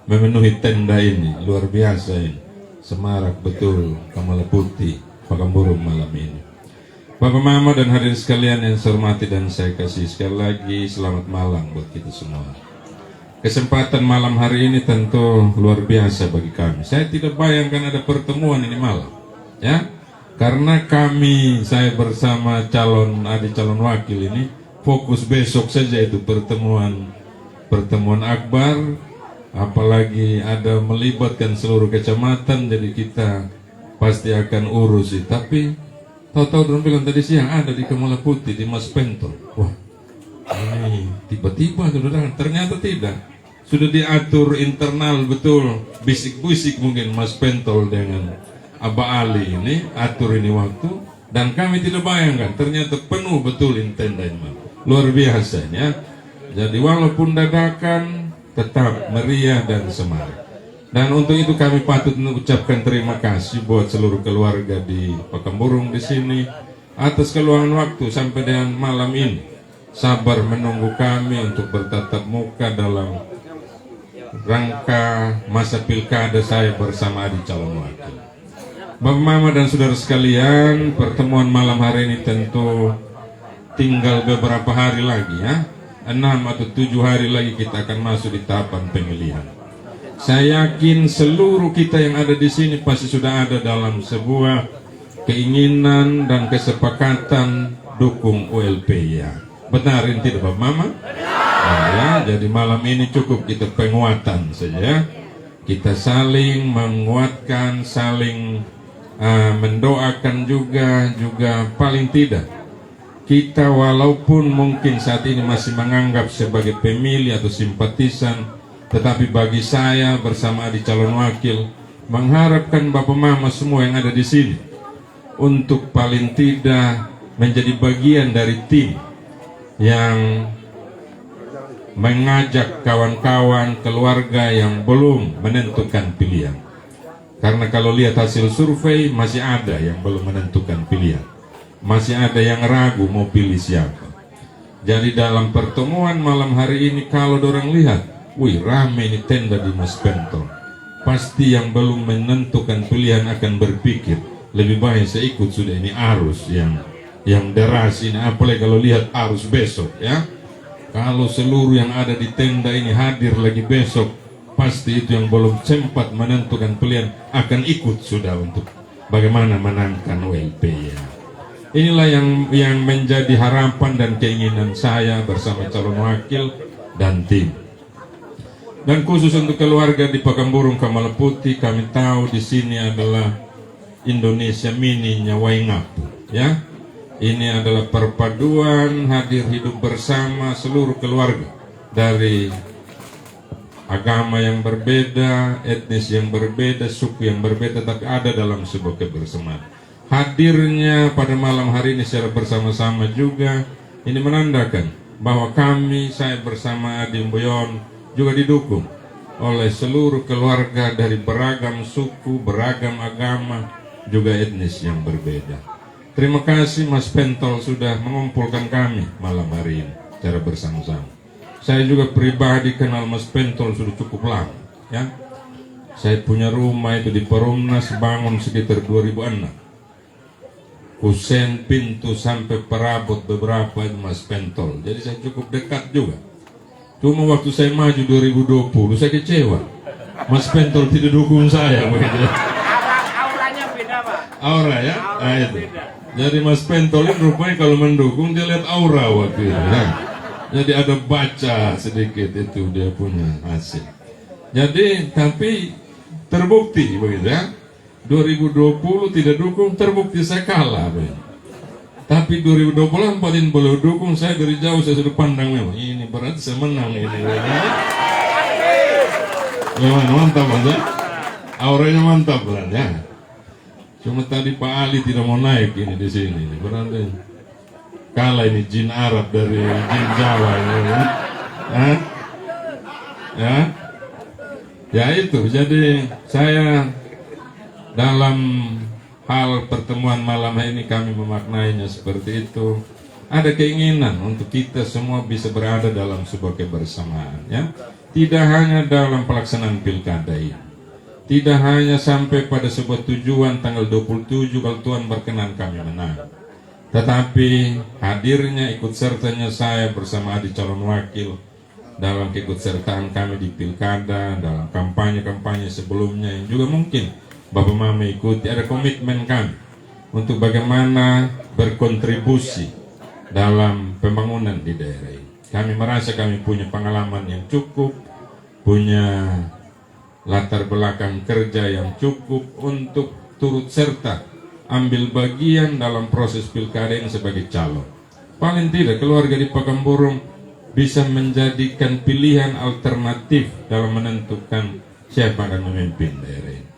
memenuhi tenda ini, luar biasa ini, semarak betul Kamala Putih Pakamburung malam ini. Bapak Mama dan hadirin sekalian yang saya hormati dan saya kasih, sekali lagi selamat malam buat kita semua. Kesempatan malam hari ini tentu luar biasa bagi kami. Saya tidak bayangkan ada pertemuan ini malam, ya, karena saya bersama calon wakil ini fokus besok saja itu pertemuan akbar, apalagi ada melibatkan seluruh kecamatan, jadi kita pasti akan urus itu. Tapi tahu-tahu orang bilang tadi siang ada di Kemala Putih di Mas Pentol. Wah, ini tiba-tiba saudara, ternyata tidak. Sudah diatur internal betul, bisik-bisik mungkin Mas Pentol dengan Aba Ali ini atur ini waktu, dan kami tidak bayangkan ternyata penuh betul ini tenda ini. Luar biasanya. Jadi walaupun dadakan tetap meriah dan semangat. Dan untuk itu kami patut mengucapkan terima kasih buat seluruh keluarga di Pekamburung di sini atas keluangan waktu sampai dengan malam ini, sabar menunggu kami untuk bertatap muka dalam rangka masa pilkada saya bersama adik calon wakil. Bapak Mama dan saudara sekalian, pertemuan malam hari ini tentu tinggal beberapa hari lagi, ya, 6 atau 7 hari lagi kita akan masuk di tahapan pemilihan. Saya yakin seluruh kita yang ada di sini pasti sudah ada dalam sebuah keinginan dan kesepakatan dukung ULP, ya. Benar ini tidak Bapak Mama? Nah, ya, jadi malam ini cukup kita penguatan saja. Kita saling menguatkan, saling mendoakan juga paling tidak kita walaupun mungkin saat ini masih menganggap sebagai pemilih atau simpatisan, tetapi bagi saya bersama adik calon wakil mengharapkan Bapak Mama semua yang ada di sini untuk paling tidak menjadi bagian dari tim yang mengajak kawan-kawan keluarga yang belum menentukan pilihan. Karena kalau lihat hasil survei masih ada yang belum menentukan pilihan, masih ada yang ragu mau pilih siapa. Jadi dalam pertemuan malam hari ini kalau dorang lihat, wih rame ini tenda di Mas Pentol, pasti yang belum menentukan pilihan akan berpikir lebih baik saya ikut sudah, ini arus yang deras ini, apalagi kalau lihat arus besok, ya. Kalau seluruh yang ada di tenda ini hadir lagi besok, pasti itu yang belum sempat menentukan pilihan akan ikut sudah untuk bagaimana menangkan ULP, ya. Inilah yang menjadi harapan dan keinginan saya bersama calon wakil dan tim. Dan khusus untuk keluarga di Pekamburung Kemala Putih, kami tahu di sini adalah Indonesia mini-nya Waingapu, ya. Ini adalah perpaduan hadir hidup bersama seluruh keluarga dari agama yang berbeda, etnis yang berbeda, suku yang berbeda, tapi ada dalam sebuah kebersamaan. Hadirnya pada malam hari ini secara bersama-sama juga ini menandakan bahwa saya bersama Adi Mboyon juga didukung oleh seluruh keluarga dari beragam suku, beragam agama, juga etnis yang berbeda. Terima kasih Mas Pentol sudah mengumpulkan kami malam hari ini secara bersama-sama. Saya juga pribadi kenal Mas Pentol sudah cukup lama, ya. Saya punya rumah itu di Perumnas bangun sekitar 2006. Kusen pintu sampai perabot beberapa itu Mas Pentol. Jadi saya cukup dekat juga. Cuma waktu saya maju 2020 saya kecewa. Mas Pentol tidak dukung saya begitu. Auranya beda, Pak. Aura, ya? Auranya Itu. beda. Jadi Mas Pentol ini rupanya kalau mendukung dia lihat aura waktu itu, ya. Jadi ada baca sedikit itu dia punya hasil. Jadi tapi terbukti begitu, ya. 2020 tidak dukung, terbukti saya kalah. Tapi 2024 ini boleh dukung, saya dari jauh saya sudah pandang memang ini berarti saya menang ini. Gimana, mantap Mas, ya? Auranya mantap kan, ya. Cuma tadi Pak Ali tidak mau naik ini di sini, berarti kalah ini jin Arab dari jin Jawa ini, ya. Ya itu, jadi saya dalam hal pertemuan malam ini kami memaknainya seperti itu. Ada keinginan untuk kita semua bisa berada dalam sebuah kebersamaan, ya. Tidak hanya dalam pelaksanaan pilkada ini, tidak hanya sampai pada sebuah tujuan tanggal 27 kalau Tuhan berkenan kami menang, Tetapi hadirnya ikut sertanya saya bersama adik calon wakil dalam keikutsertaan kami di pilkada, dalam kampanye-kampanye sebelumnya yang juga mungkin Bapak Mama ikuti, ada komitmen kami untuk bagaimana berkontribusi dalam pembangunan di daerah ini. Kami merasa kami punya pengalaman yang cukup, punya latar belakang kerja yang cukup untuk turut serta ambil bagian dalam proses pilkada ini sebagai calon. Paling tidak keluarga di Pekamburung bisa menjadikan pilihan alternatif dalam menentukan siapa akan memimpin daerah ini.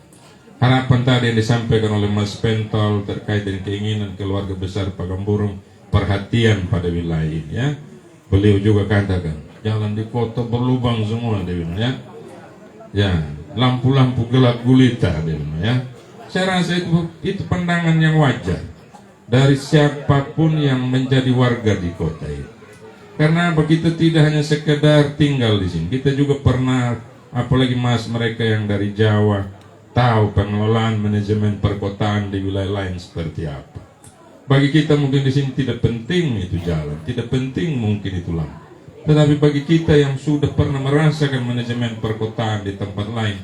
Harapan tadi yang disampaikan oleh Mas Pentol terkait dengan keinginan keluarga besar Pekamburung perhatian pada wilayah ini, ya. Beliau juga katakan jalan di kota berlubang semua, dia bilang, ya. Ya, lampu-lampu gelap gulita, dia bilang, ya. Saya rasa itu pandangan yang wajar dari siapapun yang menjadi warga di kota ini. Karena begitu tidak hanya sekedar tinggal di sini, kita juga pernah, apalagi mas mereka yang dari Jawa, tahu pengelolaan manajemen perkotaan di wilayah lain seperti apa. Bagi kita mungkin di sini tidak penting itu jalan, tidak penting mungkin itu lampu. Tetapi bagi kita yang sudah pernah merasakan manajemen perkotaan di tempat lain,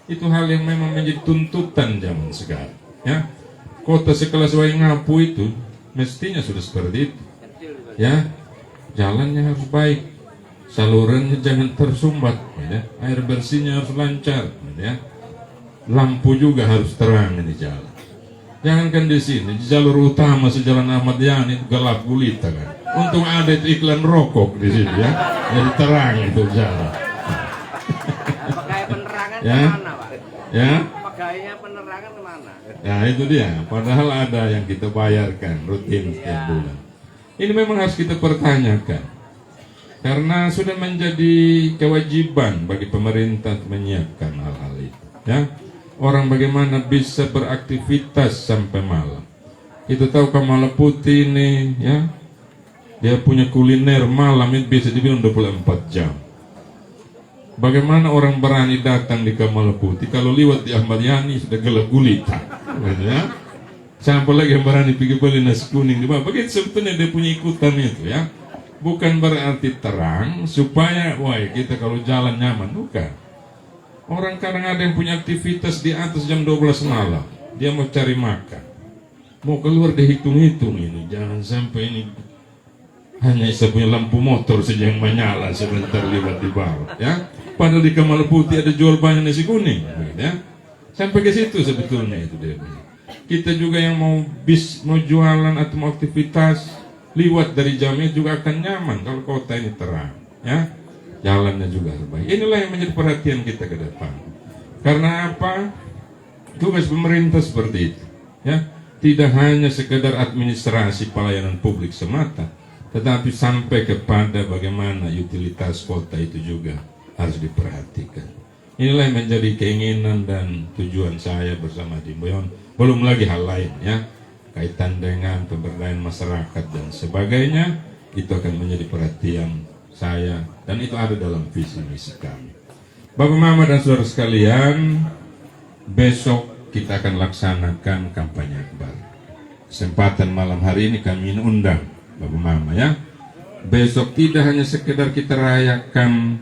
itu hal yang memang menjadi tuntutan zaman sekarang. Ya, kota sekelas Waingapu itu mestinya sudah seperti itu. Ya, jalannya harus baik, salurannya jangan tersumbat, ya. Air bersihnya harus lancar, ya. Lampu juga harus terang ini jalan. Jangankan di sini, di jalur utama sejalan Ahmad Yani itu gelap gulita kan. Untung ada itu iklan rokok di sini, ya. Jadi terang itu jalan. Pakai penerangan Ya. kemana, Pak? Ya. Pakainya penerangan kemana? Ya itu dia. Padahal ada yang kita bayarkan rutin setiap bulan. Ini memang harus kita pertanyakan. Karena sudah menjadi kewajiban bagi pemerintah menyiapkan hal-hal itu. Ya. Orang bagaimana bisa beraktivitas sampai malam. Kita tahu Kamala Putih ini, ya, dia punya kuliner malam itu bisa dibilang 24 jam. Bagaimana orang berani datang di Kamala Putih kalau lewat di Ahmad Yani sudah gelap gulita, ya. Sampai lagi yang berani pergi beli nasi kuning di bawah. Begitu sebetulnya dia punya ikutan itu, ya. Bukan berarti terang supaya, wah kita kalau jalan nyaman, bukan. Orang kadang ada yang punya aktivitas di atas jam 12 malam. Dia mau cari makan, mau keluar dihitung-hitung ini. Jangan sampai ini hanya saya punya lampu motor saja yang menyala sebentar lewat di bawah, ya. Padahal di Kamala Putih ada jual banyak nasi kuning, ya. Sampai ke situ sebetulnya itu dia. Kita juga yang mau jualan atau mau aktivitas lewat dari jamnya juga akan nyaman kalau kota ini terang, ya. Jalannya juga harus baik. Inilah yang menjadi perhatian kita ke depan. Karena apa? Tugas pemerintah seperti itu, ya. Tidak hanya sekedar administrasi pelayanan publik semata, tetapi sampai kepada bagaimana utilitas kota itu juga harus diperhatikan. Inilah yang menjadi keinginan dan tujuan saya bersama Dimboyon. Belum lagi hal lain, ya, kaitan dengan pemberdayaan masyarakat dan sebagainya. Itu akan menjadi perhatian saya dan itu ada dalam visi misi kami. Bapak Mama dan saudara sekalian, besok kita akan laksanakan kampanye akbar. Kesempatan malam hari ini kami undang Bapak Mama, ya. Besok tidak hanya sekedar kita rayakan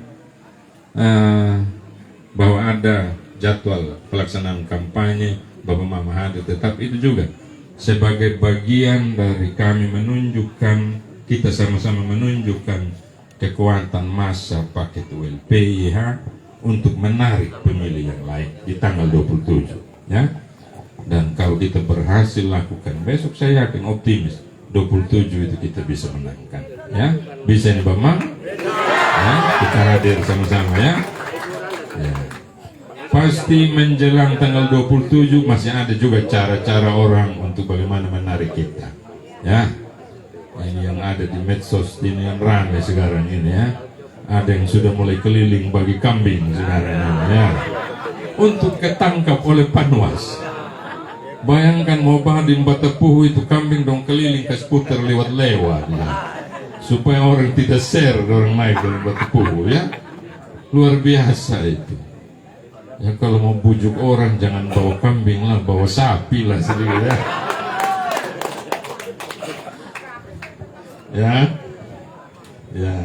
bahwa ada jadwal pelaksanaan kampanye, Bapak Mama hadir, tetapi itu juga sebagai bagian dari kami menunjukkan, kita sama-sama menunjukkan kekuatan massa paket ULPIH untuk menarik pemilih yang lain di tanggal 27, ya. Dan kalau kita berhasil lakukan besok, saya yakin optimis 27 itu kita bisa menangkan, ya. Bisa nih Bapak Mam? Ya, kita hadir sama-sama, ya. Ya. Pasti menjelang tanggal 27 masih ada juga cara-cara orang untuk bagaimana menarik kita, ya. Ini yang ada di medsos ini yang ramai sekarang ini, ya. Ada yang sudah mulai keliling bagi kambing sekarang ini, ya. Untuk ketangkap oleh Panwas. Bayangkan mau badin Batapuhu itu kambing dong keliling ke seputar lewat-lewat, ya. Supaya orang tidak share orang naik dari Batapuhu, ya. Luar biasa itu. Ya kalau mau bujuk orang jangan bawa kambing lah, bawa sapi lah sedikit, ya. Ya. Ya.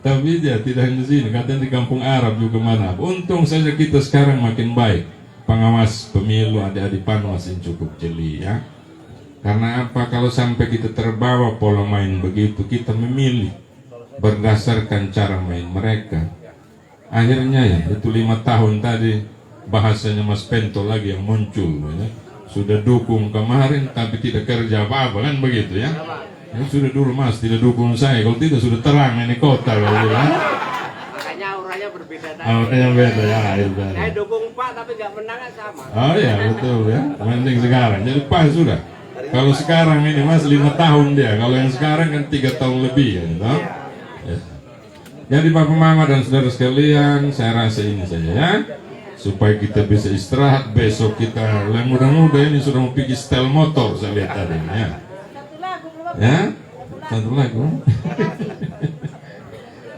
Tapi dia tidak hanya di sini, katanya di kampung Arab juga mana. Untung saja kita sekarang makin baik. Pengawas pemilu adik-adik Panwas ini cukup jeli ya. Karena apa? Kalau sampai kita terbawa pola main begitu, kita memilih berdasarkan cara main mereka. Akhirnya ya, itu 5 tahun tadi bahasanya Mas Pento lagi yang muncul ya. Sudah dukung kemarin tapi tidak kerja apa-apa kan begitu ya. Ya sudah dulu Mas tidak dukung saya, kalau tidak sudah terang ini kota ya. Makanya auranya berbeda tadi. Auranya beda ya. Saya dukung Pak tapi nggak menang kan sama. Oh iya betul ya. Mending sekarang. Jadi pas sudah. Kalau sekarang ini Mas 5 tahun dia. Kalau yang sekarang kan 3 tahun lebih ya. Gitu? Ya. Jadi Bapak Mama dan saudara sekalian, saya rasa ini saja ya. Supaya kita bisa istirahat besok kita. Yang muda-muda ini sudah mau pergi setel motor saya lihat tadi ya. Ya, satu lagu.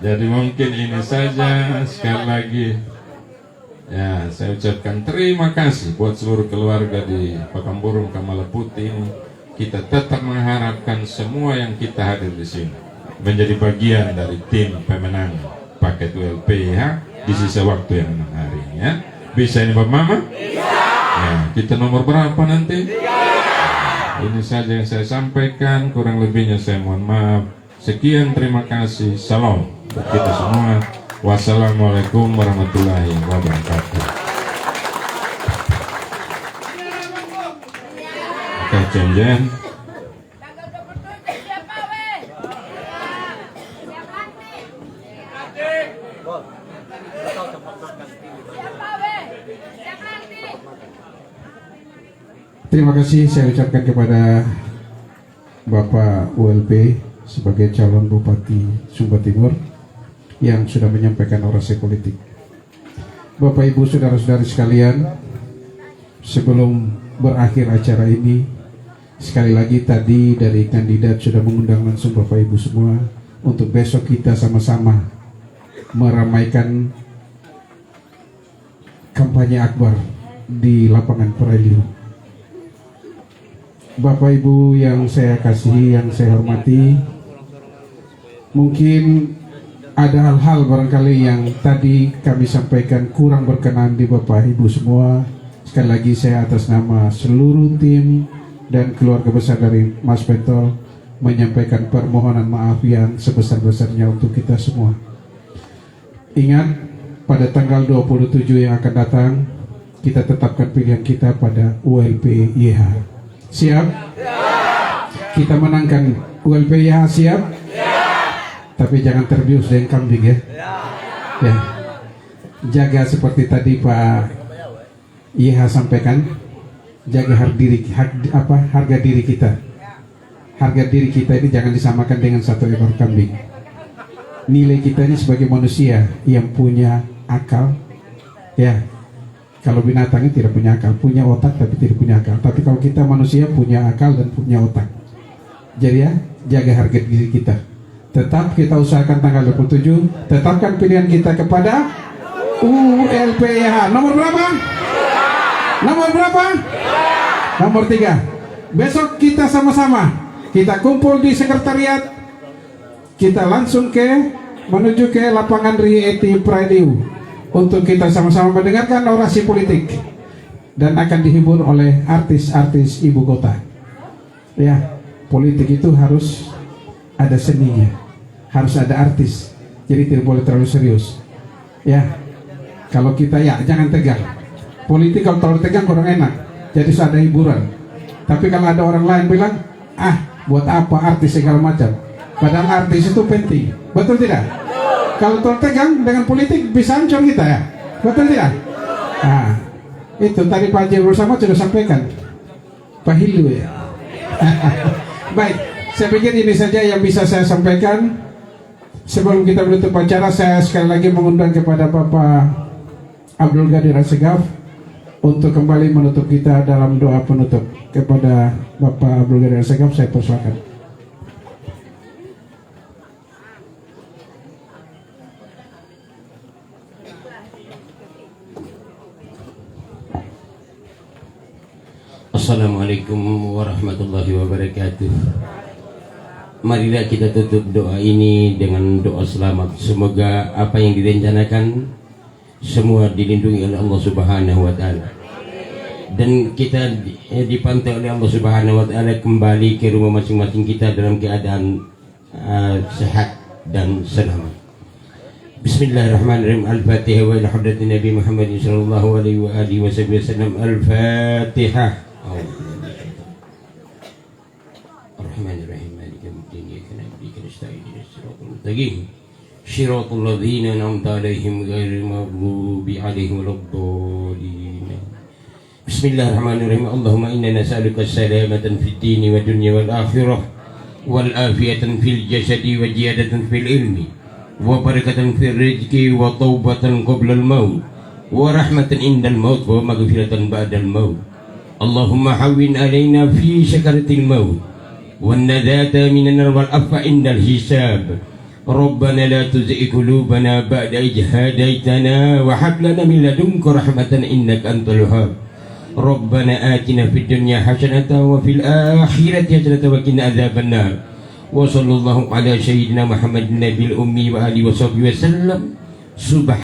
Jadi mungkin ini saja. Sekali lagi ya, saya ucapkan terima kasih buat seluruh keluarga di Pakamburung Kamala Putih ini. Kita tetap mengharapkan semua yang kita hadir di sini menjadi bagian dari tim pemenang paket ULP ya, di sisa waktu yang 6 hari ya. Bisa ini Bapak Mama? Ya, kita nomor berapa nanti? Ini saja yang saya sampaikan, kurang lebihnya saya mohon maaf. Sekian, terima kasih. Salam buat kita semua. Wassalamualaikum warahmatullahi wabarakatuh. Oke, Jen. Terima kasih saya ucapkan kepada Bapak ULP sebagai calon Bupati Sumba Timur yang sudah menyampaikan orasi politik. Bapak Ibu saudara-saudari sekalian, sebelum berakhir acara ini, sekali lagi tadi dari kandidat sudah mengundang langsung Bapak Ibu semua untuk besok kita sama-sama meramaikan kampanye akbar di lapangan Pereliu. Bapak Ibu yang saya kasihi, yang saya hormati, mungkin ada hal-hal barangkali yang tadi kami sampaikan kurang berkenan di Bapak Ibu semua. Sekali lagi saya atas nama seluruh tim dan keluarga besar dari Mas Pento menyampaikan permohonan maaf yang sebesar-besarnya untuk kita semua. Ingat, pada tanggal 27 yang akan datang, kita tetapkan pilihan kita pada ULP YH. Siap? Kita menangkan ULP YH, siap? Tapi jangan terbius dengan kambing ya. Ya. Jaga seperti tadi Pak YH sampaikan, jaga harga diri kita. Harga diri kita ini jangan disamakan dengan satu ekor kambing. Nilai kita ini sebagai manusia yang punya akal, ya. Kalau binatang ini tidak punya akal, punya otak tapi tidak punya akal. Tapi kalau kita manusia punya akal dan punya otak. Jadi ya, jaga harga diri kita. Tetap kita usahakan tanggal 27, tetapkan pilihan kita kepada ULPYH. Nomor berapa? Nomor berapa? Nomor 3. Besok kita sama-sama, kita kumpul di sekretariat. Kita langsung menuju ke lapangan Rieti Pradiu untuk kita sama-sama mendengarkan orasi politik dan akan dihibur oleh artis-artis ibu kota. Ya, politik itu harus ada seninya, harus ada artis. Jadi tidak boleh terlalu serius. Ya, kalau kita ya jangan tegang. Politik kalau terlalu tegang kurang enak. Jadi ada hiburan. Tapi kalau ada orang lain bilang, buat apa artis segala macam. Padahal artis itu penting. Betul tidak? Kalau terlalu tegang dengan politik bisa hancur kita ya. Betul tidak? Nah, itu tadi Pak Haji bersama sudah sampaikan. Pak Hilu ya. Baik, saya pikir ini saja yang bisa saya sampaikan. Sebelum kita menutup acara, saya sekali lagi mengundang kepada Bapak Abdul Ghadir Assegaf untuk kembali menutup kita dalam doa penutup. Kepada Bapak Abdul Ghadir Assegaf saya persilakan. Assalamualaikum warahmatullahi wabarakatuh. marilah kita tutup doa ini dengan doa selamat. Semoga apa yang direncanakan semua dilindungi oleh Allah Subhanahu wa taala. Dan kita dipantau oleh Allah Subhanahu wa taala kembali ke rumah masing-masing kita dalam keadaan sehat dan selamat. Bismillahirrahmanirrahim. Al-Fatihah wa ila hadratin Nabi Muhammad sallallahu alaihi wa alihi wasallam. Al-Fatihah. Ar-Rahmanirrahim. Maliki yaumiddin. Iyyaka na'budu wa iyyaka nasta'in. Ihdinas siratal mustaqim. Shiratal ladzina an'amta 'alaihim ghairil maghdubi 'alaihim waladdallin. Bismillahirrahmanirrahim. Allahumma inna nas'aluka salamatan fid dini wa dunya wal akhirah wal afiyatan fil jasadi wa ziyadatan fil ilmi wa barakatan fil rizqi wa taubatan qabla al maut wa rahmatan indal maut wa maghfiratan ba'dal maut. Allahumma hawwin alaina fi sakaratil maut wan nadata minan nar wal afa indal hisab. Rabbana la tuzigh qulubana ba'da idh hadaytana wa hab lana min ladunka rahmatan innaka antal wahhab. Rabbana atina fid dunya hasanatan wa fil akhirati hasanatan wa qina adzabannar. Wa sallallahu ala sayyidina Muhammadin nabiyil ummi wa alihi wa sahbihi wasallam.